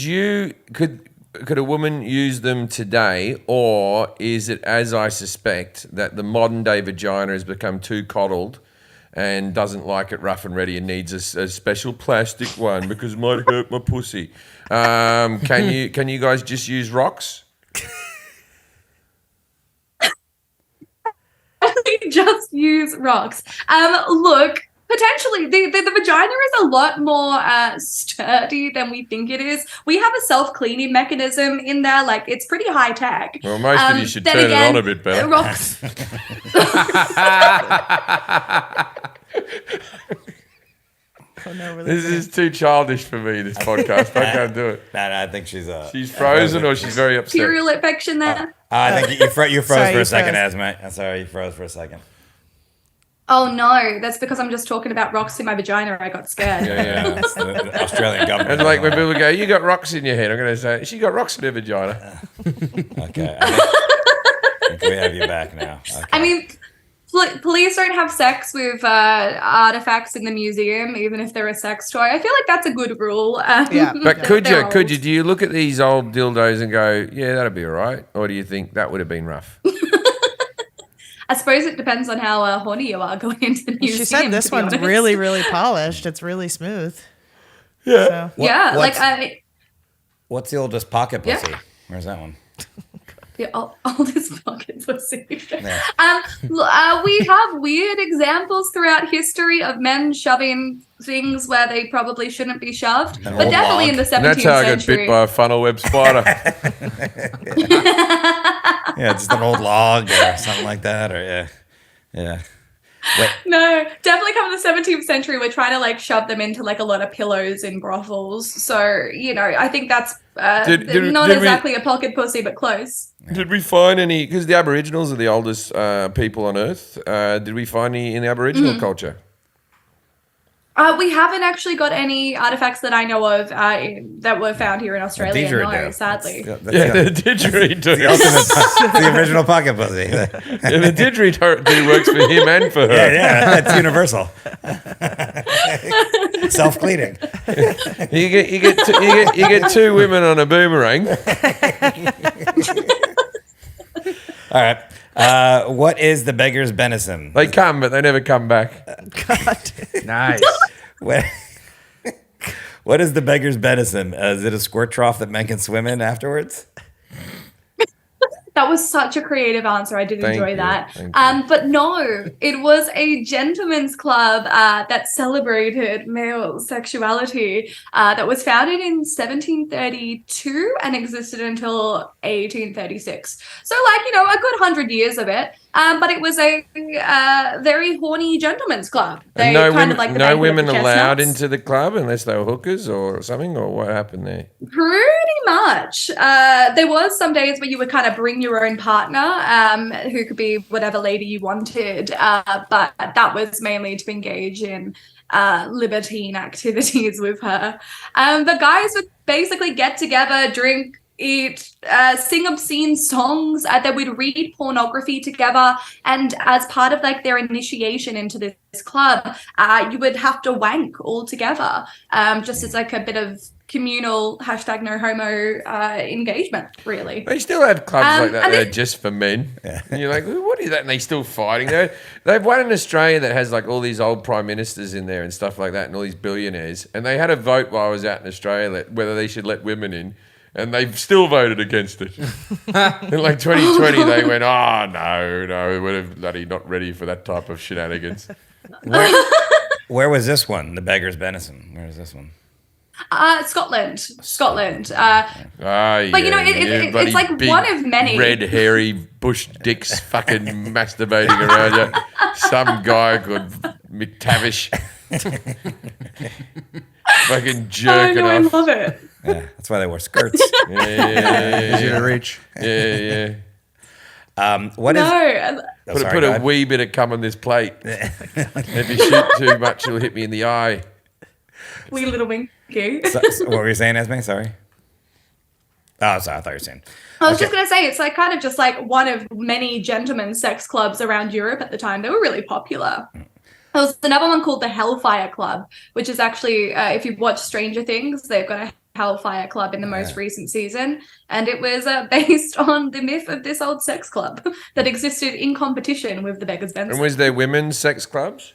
a woman use them today, or is it, as I suspect, that the modern day vagina has become too coddled and doesn't like it rough and ready and needs a special plastic one because it might hurt my pussy? Can you guys just use rocks? Just use rocks. Look, potentially the vagina is a lot more sturdy than we think it is. We have a self-cleaning mechanism in there, like it's pretty high tech. Well, most of you should turn it on a bit better. Rocks. This is too childish for me, this podcast. I can't do it. No, I think she's frozen or she's very upset. Serial infection there. I think you froze Sorry, for you a second, froze. Esmé. I'm sorry, you froze for a second. Oh no, that's because I'm just talking about rocks in my vagina. I got scared. Yeah. That's the Australian government. And like when people go, you got rocks in your head, I'm going to say, she got rocks in her vagina. Okay. I think we have you back now. Okay. I mean, police don't have sex with artifacts in the museum, even if they're a sex toy. I feel like that's a good rule. Yeah. But could They're you? old. Do you look at these old dildos and go, yeah, that'd be all right? Or do you think that would have been rough? I suppose it depends on how horny you are going into the museum. She said this to be one's honest. really, really polished. It's really smooth. Yeah. So. What's the oldest pocket pussy? Where's that one? The oldest pocket pussy. Yeah. We have weird examples throughout history of men shoving things where they probably shouldn't be shoved, but old definitely log. in the 17th And that's how I got century. bit by a funnel web spider. Yeah, just an old log or something like that, or yeah. Wait, No, definitely come in the 17th century. We're trying to like shove them into like a lot of pillows in brothels. So, I think that's not did exactly a pocket pussy, but close. Did we find any, because the Aboriginals are the oldest people on Earth, did we find any in the Aboriginal culture? We haven't actually got any artifacts that I know of that were found here in Australia. didgeridoo. No, sadly. That's The didgeridoo. the ultimate, the original pocket pussy. Yeah, the didgeridoo works for him and for her. Yeah, that's universal. Self-cleaning. You get two women on a boomerang. All right. What is the beggar's benison? They come, but they never come back. God. Nice. What, what is the beggar's benison? Is it a squirt trough that men can swim in afterwards? That was such a creative answer. I did Thank enjoy you. that. Thank you. But no, it was a gentleman's club that celebrated male sexuality that was founded in 1732 and existed until 1836. So, like, you know, a good 100 years of it. But it was a very horny gentleman's club. And They no kind women, of like the no banquet of women the allowed chestnuts. into the club unless they were hookers or something, or what happened there? Pretty much. There was some days where you would kind of bring your own partner, who could be whatever lady you wanted, but that was mainly to engage in libertine activities with her. The guys would basically get together, drink, eat, sing obscene songs. They would read pornography together, and as part of like their initiation into this club, you would have to wank all together, just as like a bit of communal #NoHomo engagement, really. They still have clubs like that and that are they- just for men. And you're like, what is that? And they still fighting. They've one in Australia that has like all these old prime ministers in there and stuff like that and all these billionaires. And they had a vote while I was out in Australia whether they should let women in. And they've still voted against it. In like 2020, they went, oh, no, we're bloody not ready for that type of shenanigans. Where was this one? The beggar's benison. Where is this one? Scotland. But you know, it's like big, one of many. red, hairy bush dicks fucking masturbating around you. Some guy called McTavish fucking Oh jerking no, I off. love it. Yeah, that's why they wore skirts. Easy to reach. Yeah. What is? No, Oh, Put sorry, go a ahead. wee bit of cum on this plate. If you shoot too much, it'll hit me in the eye. wee little winky. So what were you saying, Esmé? Sorry. Oh, sorry. I thought you were saying. I was just going to say, it's like kind of just like one of many gentlemen's sex clubs around Europe at the time. They were really popular. There was another one called the Hellfire Club, which is actually, if you've watched Stranger Things, they've got a Hellfire Club in the most recent season. And it was based on the myth of this old sex club that existed in competition with the Beggar's Benson. And was there women's sex clubs?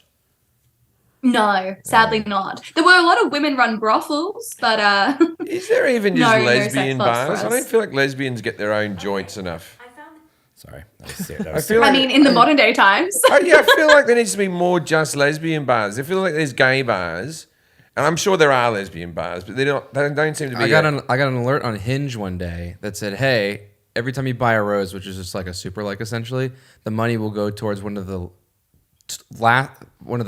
No, sadly not. There were a lot of women-run brothels, but Is there even just No, no lesbian sex clubs for bars? I us. don't feel like lesbians get their own joints enough. Sorry. That I was feel I like, mean, in the modern day times. I feel like there needs to be more just lesbian bars. I feel like there's gay bars, and I'm sure there are lesbian bars, but they don't seem to be. I got an alert on Hinge one day that said, "Hey, every time you buy a rose, which is just like a super like essentially, the money will go towards one of the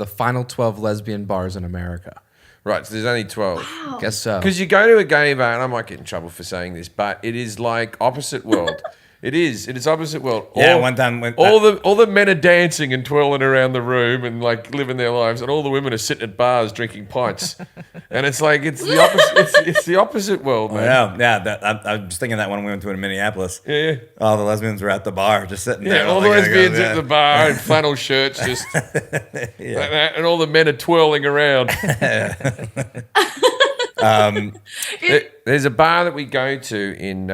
final 12 lesbian bars in America." Right, so there's only 12. Guess so. Because you go to a gay bar, and I might get in trouble for saying this, but it is like opposite world. It is. It is opposite world. Yeah, one time when all the men are dancing and twirling around the room and like living their lives, and all the women are sitting at bars drinking pints, and it's like it's the opposite. It's the opposite world, man. I was thinking that when we went to in Minneapolis. Yeah. All the lesbians were at the bar, just sitting there. Yeah, all the lesbians at the bar in flannel shirts, just like that, and all the men are twirling around. There's a bar that we go to in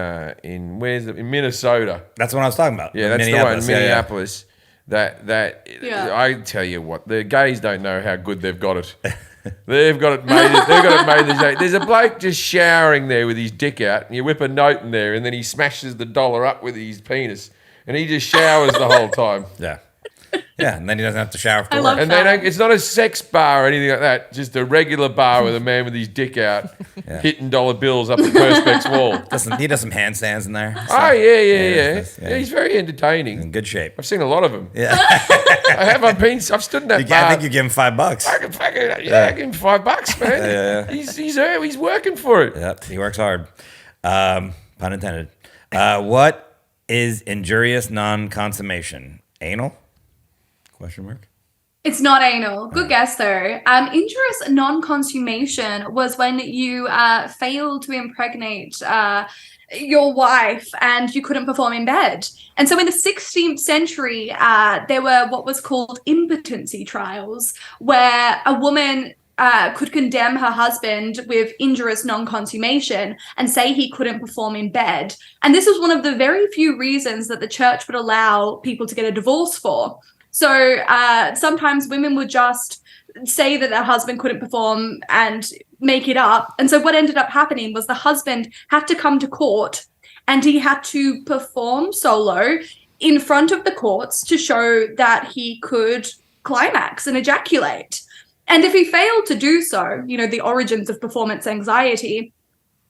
Minnesota. That's what I was talking about. Yeah, that's the one in Minneapolis. That Yeah. I tell you what, the gays don't know how good they've got it. They've got it made. They've got it made. There's a bloke just showering there with his dick out, and you whip a note in there, and then he smashes the dollar up with his penis, and he just showers the whole time. Yeah. Yeah, and then he doesn't have to shower for I work. love And they don't. It's not a sex bar or anything like that. Just a regular bar with a man with his dick out, hitting dollar bills up the perspex wall. He does some handstands in there. Oh yeah. that's- Yeah, he's very entertaining. In good shape. I've seen a lot of them. Yeah. I've stood in that bar. I think you give him $5. I give him $5, man. He's working for it. Yep, he works hard. Pun intended. What is injurious non-consummation? Anal? Question mark. It's not anal. Good guess, though. Injurious non-consummation was when you failed to impregnate your wife and you couldn't perform in bed. And so in the 16th century, there were what was called impotency trials, where a woman could condemn her husband with injurious non-consummation and say he couldn't perform in bed. And this was one of the very few reasons that the church would allow people to get a divorce for. So sometimes women would just say that their husband couldn't perform and make it up. And so what ended up happening was the husband had to come to court and he had to perform solo in front of the courts to show that he could climax and ejaculate. And if he failed to do so, the origins of performance anxiety,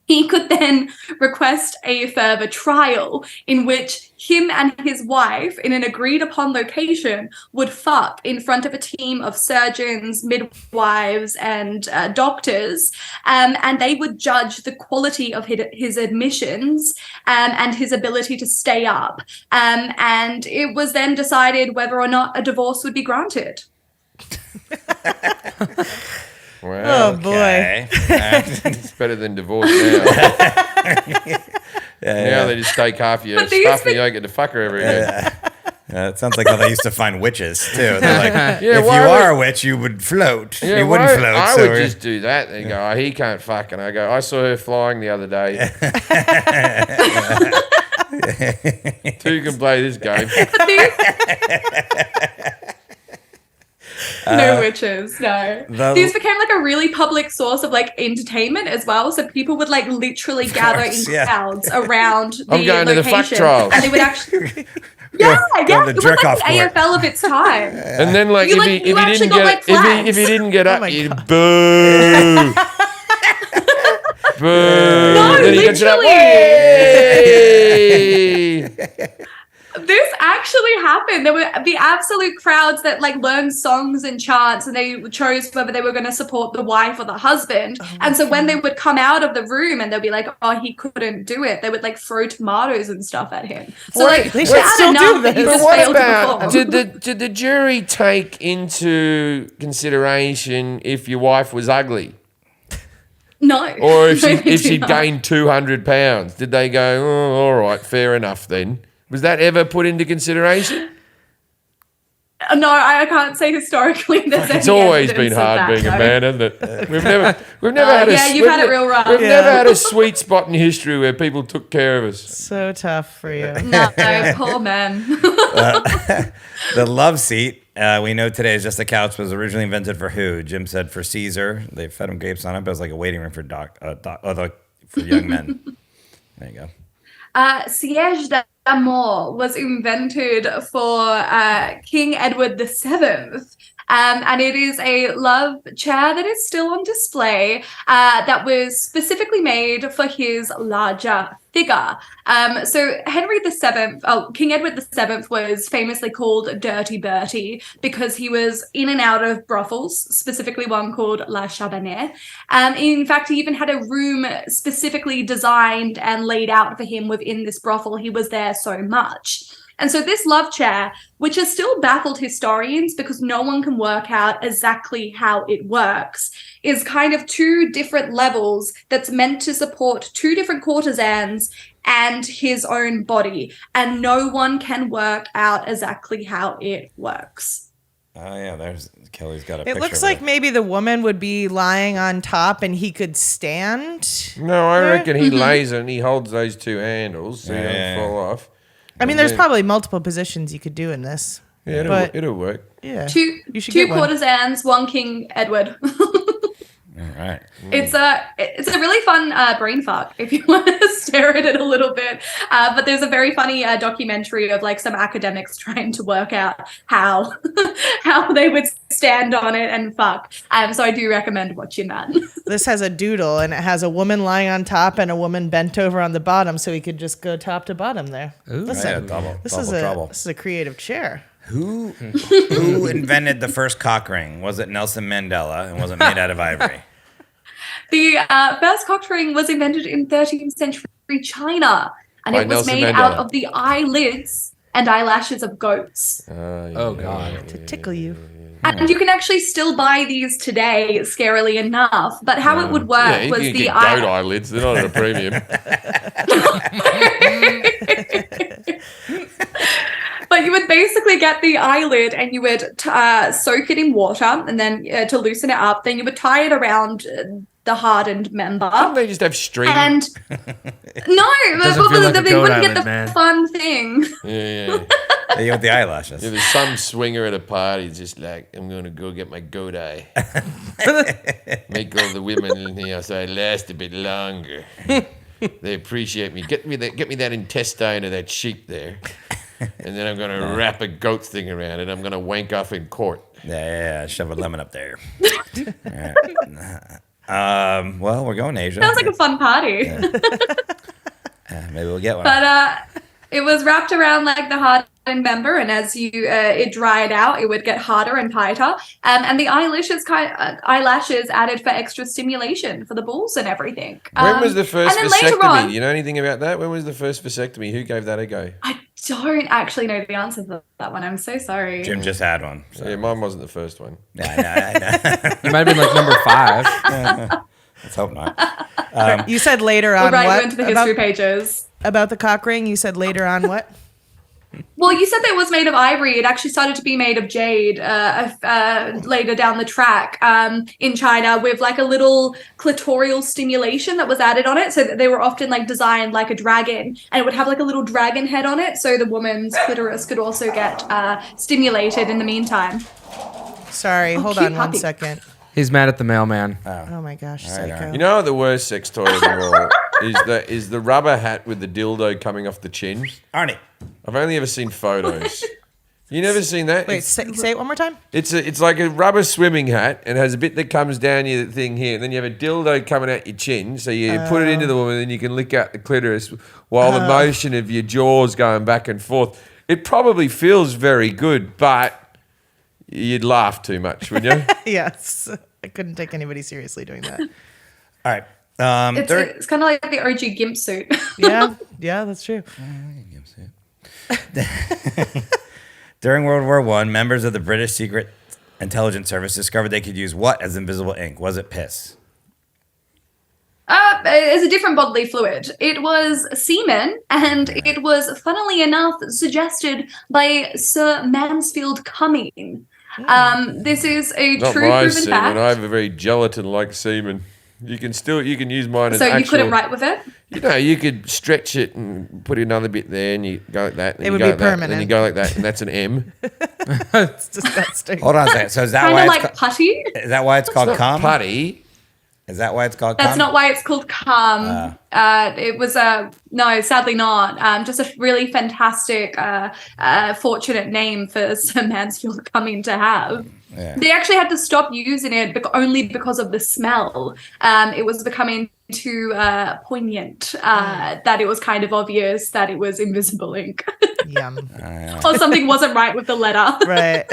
he could then request a further trial in which him and his wife, in an agreed upon location, would fuck in front of a team of surgeons, midwives, and doctors. And they would judge the quality of his admissions and his ability to stay up. And it was then decided whether or not a divorce would be granted. Wow. Oh boy. It's better than divorce now. Now they just take half your stuff and you don't get to fuck her ever again. It sounds like how they used to find witches too. They're like, Yeah, if you are a witch, you would float. Yeah, you wouldn't float. I so would just do that. They go, oh, he can't fuck. And I go, I saw her flying the other day. Two can play this game. No witches, no. These became like a really public source of like entertainment as well. So people would like literally gather in crowds around the I'm going location. to the fuck trials. And they would actually... Yeah. the It was jerk like off the court. AFL of its time. And then like You if he actually didn't got, get like, if he flags. didn't get up, my you'd God. boo. Boo. No, Then he gets it up, literally. "Way!" This actually happened. There were the absolute crowds that like learned songs and chants, and they chose whether they were going to support the wife or the husband. And so when they would come out of the room and they'll be like, "Oh, he couldn't do it," they would like throw tomatoes and stuff at him. So like They should bad still do enough that he this. just But what failed to about perform. did the jury take into consideration if your wife was ugly? No. Or if No, she they if do she not. gained 200 pounds? Did they go, oh, all right, fair enough then? Was that ever put into consideration? No, I can't say historically. There's It's any always been evidence of hard that, being a no. man, hasn't it? We've never had a yeah, you've had it real rough. We've Yeah. never had a sweet spot in history where people took care of us. So tough for you. No, poor man. The love seat, we know today is just a couch, was originally invented for who? Jim said for Caesar. They fed him grapes on it, but it was like a waiting room for for young men. There you go. Siège d'amour was invented for King Edward VII. And it is a love chair that is still on display that was specifically made for his larger figure. So King Edward VII was famously called Dirty Bertie because he was in and out of brothels, specifically one called La Chabanais. In fact, he even had a room specifically designed and laid out for him within this brothel. He was there so much. And so this love chair, which has still baffled historians because no one can work out exactly how it works, is kind of two different levels that's meant to support two different courtesans and his own body. And no one can work out exactly how it works. Oh yeah, there's Kelly's got a It picture. looks of like maybe the woman would be lying on top and he could stand. No, I reckon he lays it and he holds those two handles so he Yeah, don't yeah, fall off. I mean, there's probably multiple positions you could do in this. Yeah, but it'll work. yeah, Two get one. courtesans, one King Edward. All right. It's a really fun brain fuck if you want to stare at it a little bit. But there's a very funny documentary of like some academics trying to work out how they would stand on it and fuck. So I do recommend watching that. This has a doodle and it has a woman lying on top and a woman bent over on the bottom, so he could just go top to bottom there. Listen, this is a creative chair. Who invented the first cock ring? Was it Nelson Mandela, and was it made out of ivory? The first cock ring was invented in 13th century China, and By it was Nelson made Mandela. out of the eyelids and eyelashes of goats. Oh, God. To tickle you. And you can actually still buy these today, scarily enough. But how it would work Yeah, you was can the get goat eyelids. They're not at a premium. But would basically get the eyelid and you would soak it in water, and then to loosen it up, then you would tie it around the hardened member. Couldn't they just have string? And no, Doesn't feel like a they goat wouldn't get eyelid, the man. fun thing. Yeah. You with the eyelashes. Yeah, there's some swinger at a party just like, I'm going to go get my goat eye. Make all the women in here so I last a bit longer. They appreciate me. Get me that intestine of that sheep there. And then I'm going to wrap a goat thing around it. I'm going to wank off in court. Yeah, shove a lemon up there. All right. Well, we're going to Asia. Sounds like a fun party. Maybe we'll get one. But it was wrapped around like the hardened member, and as it dried out, it would get harder and tighter. And the eyelashes added for extra stimulation for the balls and everything. When was the first and then later vasectomy? on- Do you know anything about that? When was the first vasectomy? Who gave that a go? I don't actually know the answer to that one. I'm so sorry. Jim just had one. So. Yeah, mine wasn't the first one. Yeah, I know. You might have been like number 5. Let's hope not. You said later We'll on write what? you into the history pages. About the cock ring, you said later on what? Well, you said that it was made of ivory. It actually started to be made of jade later down the track in China, with like a little clitoral stimulation that was added on it. So that they were often like designed like a dragon, and it would have like a little dragon head on it. So the woman's clitoris could also get stimulated in the meantime. Sorry, hold cute on one puppy. second. He's mad at the mailman. Oh my gosh, right, psycho. You know what the worst sex toy of them all is the rubber hat with the dildo coming off the chin. Arnie. I've only ever seen photos. You never seen that? Wait, say it one more time. It's like a rubber swimming hat and has a bit that comes down your thing here, and then you have a dildo coming out your chin, so you put it into the woman, and then you can lick out the clitoris while the motion of your jaws going back and forth. It probably feels very good, but you'd laugh too much, wouldn't you? Yes, I couldn't take anybody seriously doing that. All right. It's kind of like the OG gimp suit. Yeah, that's true. During World War I, members of the British Secret Intelligence Service discovered they could use what as invisible ink? Was it piss? It's a different bodily fluid. It was semen, and it was, funnily enough, suggested by Sir Mansfield Cumming. This is a Not true my proven semen. fact. I have a very gelatin-like semen. You can use mine as So actual. you couldn't write with it? You know, you could stretch it and put another bit there, and you go like that. And It you would go be like that, and permanent. you go like that, and that's an M. It's disgusting. Hold on a second. So is that Kind why of it's like putty. is that why it's called cum? Putty. Is that why it's called That's cum? not why it's called cum. It was no, sadly not. Just a really fantastic, fortunate name for Sir Mansfield Cumming to have. Yeah. They actually had to stop using it only because of the smell. It was becoming too poignant that it was kind of obvious that it was invisible ink. Yum. Or something wasn't right with the letter. Right.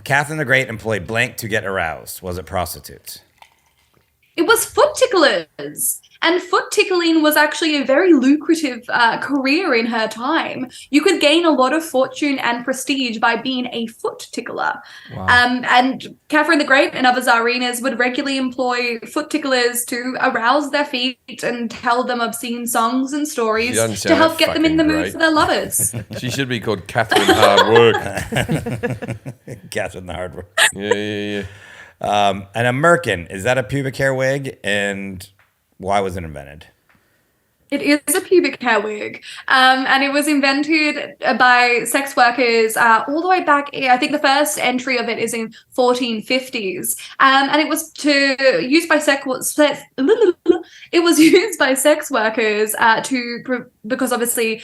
Catherine the Great employed blank to get aroused. Was it prostitutes? It was foot ticklers. And foot tickling was actually a very lucrative career in her time. You could gain a lot of fortune and prestige by being a foot tickler. Wow. And Catherine the Great and other czarinas would regularly employ foot ticklers to arouse their feet and tell them obscene songs and stories She doesn't to sound help get them in the fucking mood great. for their lovers. She should be called Catherine Hard Work. Catherine the Hard Work. Yeah. An American, is that a pubic hair wig? And why was it invented? It is a pubic hair wig, and it was invented by sex workers all the way back. I think the first entry of it is in 1450s, and it was used by sex workers because obviously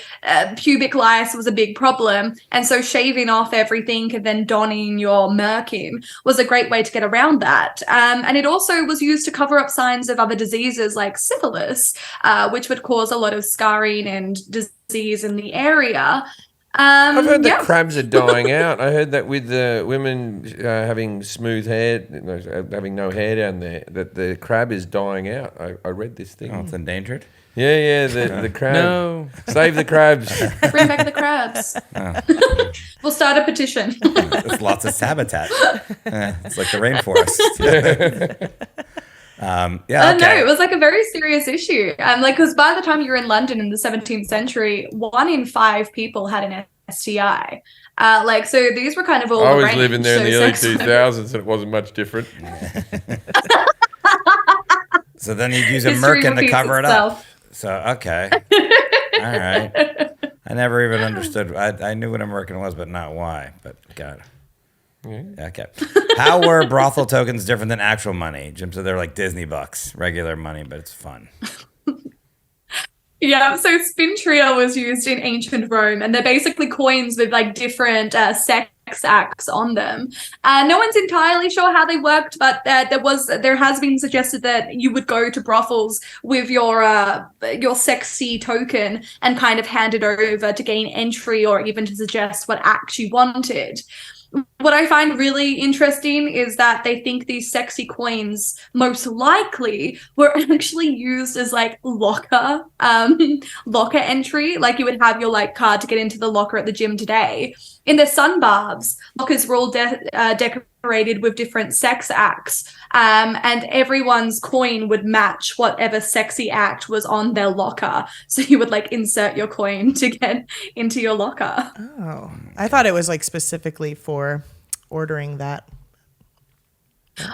pubic lice was a big problem, and so shaving off everything and then donning your merkin was a great way to get around that. And it also was used to cover up signs of other diseases like syphilis, which would cause a lot of scarring and disease in the area. I've heard that crabs are dying out. I heard that with the women having smooth hair, having no hair down there, that the crab is dying out. I read this thing. Oh, it's endangered? Yeah, the crab. No. Save the crabs. Bring back the crabs. We'll start a petition. There's lots of habitat. It's like the rainforest. Yeah, No, okay. it was like a very serious issue. Like, because by the time you were in London in the 17th century, 1 in 5 people had an STI. Like, so these were kind of all I the was range. living there in So the early sex 2000s and it wasn't much different. So then you'd use a History merkin to repeats cover it up. itself. So, okay. All right. I never even understood. I knew what a merkin was, but not why. But got it. Yeah. Okay. How were brothel tokens different than actual money? Jim said they're like Disney bucks, regular money, but it's fun. Yeah, so spintria was used in ancient Rome, and they're basically coins with like different sex acts on them. No one's entirely sure how they worked, but there has been suggested that you would go to brothels with your sexy token and kind of hand it over to gain entry, or even to suggest what act you wanted. What I find really interesting is that they think these sexy coins most likely were actually used as like locker entry. Like you would have your like card to get into the locker at the gym today. In the sun baths, lockers were all decorated with different sex acts, and everyone's coin would match whatever sexy act was on their locker. So you would like insert your coin to get into your locker. Oh, I thought it was like specifically for ordering that.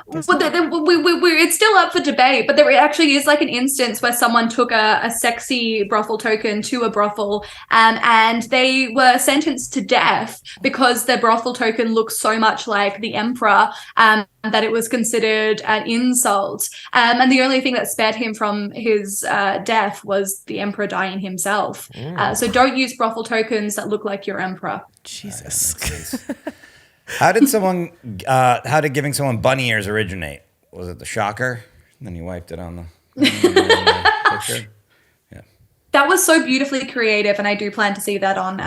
Well, it's still up for debate, but there actually is like an instance where someone took a sexy brothel token to a brothel, and they were sentenced to death because their brothel token looked so much like the emperor that it was considered an insult. And the only thing that spared him from his death was the emperor dying himself. So don't use brothel tokens that look like your emperor. Jesus. How did giving someone bunny ears originate? Was it the shocker? And then you wiped it on the picture? Yeah. That was so beautifully creative, and I do plan to see that on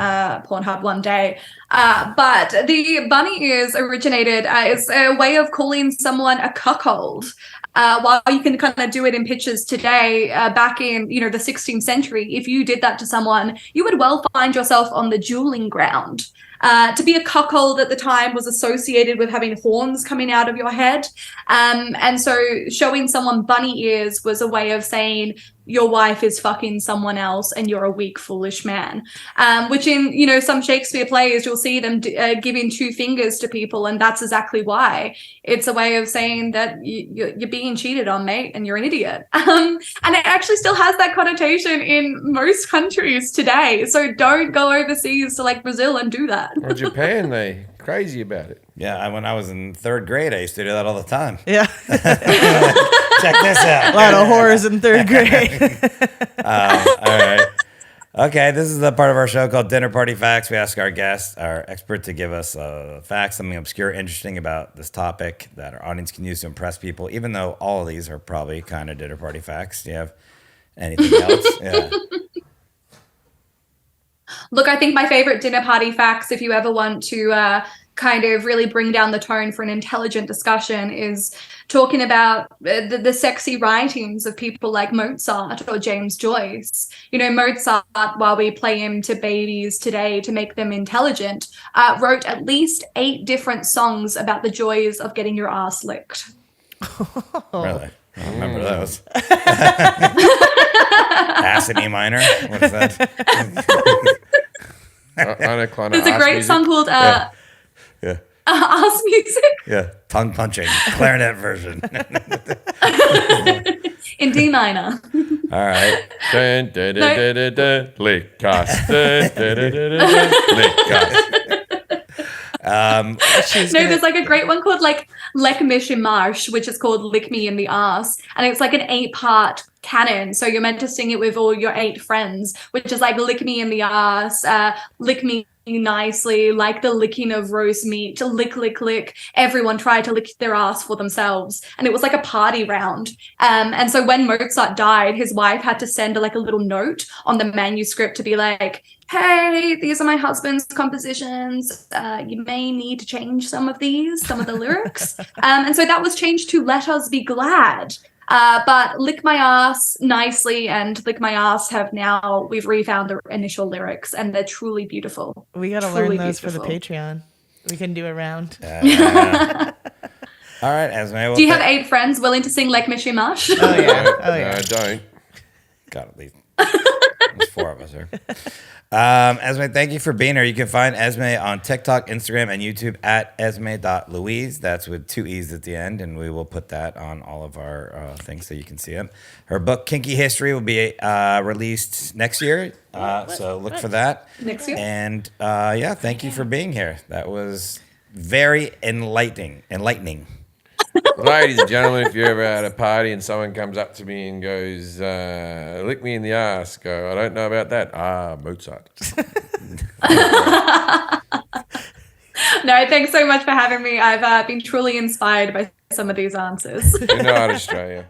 Pornhub one day. But the bunny ears originated as a way of calling someone a cuckold. While you can kind of do it in pictures today, back in the 16th century, if you did that to someone, you would well find yourself on the dueling ground. To be a cuckold at the time was associated with having horns coming out of your head. And so showing someone bunny ears was a way of saying your wife is fucking someone else and you're a weak, foolish man. Which in, some Shakespeare plays, you'll see them giving 2 fingers to people, and that's exactly why. It's a way of saying that you're being cheated on, mate, and you're an idiot. And it actually still has that connotation in most countries today. So don't go overseas to like Brazil and do that. Or Japan, they crazy about it. Yeah, when I was in 3rd grade, I used to do that all the time. Yeah. Check this out. A lot of horrors in 3rd grade. All right. Okay, this is the part of our show called Dinner Party Facts. We ask our guest, our expert, to give us facts, something obscure, interesting about this topic that our audience can use to impress people, even though all of these are probably kind of dinner party facts. Do you have anything else? Yeah. Look, I think my favorite dinner party facts, if you ever want to kind of really bring down the tone for an intelligent discussion, is talking about the sexy writings of people like Mozart or James Joyce. Mozart, while we play him to babies today to make them intelligent, wrote at least 8 different songs about the joys of getting your ass licked. Really? I don't remember those. Ass in E minor? What's that? There's a great song called Yeah. Ass Music. Yeah. Tongue punching. Clarinet version. In D minor. All right. Dun, dun, dun, dun, dun, dun. Lick us. Dun, dun, dun, dun, dun, dun. Lick us. There's like a great one called like Leck Mich im Marsch, which is called Lick Me in the Arse. And it's like an 8-part canon. So you're meant to sing it with all your 8 friends, which is like lick me in the arse, lick me nicely, like the licking of roast meat, lick, lick, lick. Everyone tried to lick their ass for themselves. And it was like a party round. And so when Mozart died, his wife had to send like a little note on the manuscript to be like, hey, these are my husband's compositions. You may need to change some of the lyrics. And so that was changed to Let Us Be Glad. But Lick My Ass Nicely and Lick My Ass we've refound the initial lyrics, and they're truly beautiful. We got to learn those for the Patreon. We can do a round. All right, Esme. Well, Do you have 8 friends willing to sing Like Mishy Mush? Oh yeah. No, Oh yeah. I don't. Got at least. There's 4 of us here. Esme, thank you for being here. You can find Esme on TikTok, Instagram, and YouTube at esme.louise. That's with 2 E's at the end, and we will put that on all of our things so you can see it. Her book, Kinky History, will be released next year, so look for that. Next year. And yeah, thank you for being here. That was very enlightening. Ladies and gentlemen, if you're ever at a party and someone comes up to me and goes, lick me in the ass, go, I don't know about that. Mozart. No, thanks so much for having me. I've been truly inspired by some of these answers. Good night, Australia.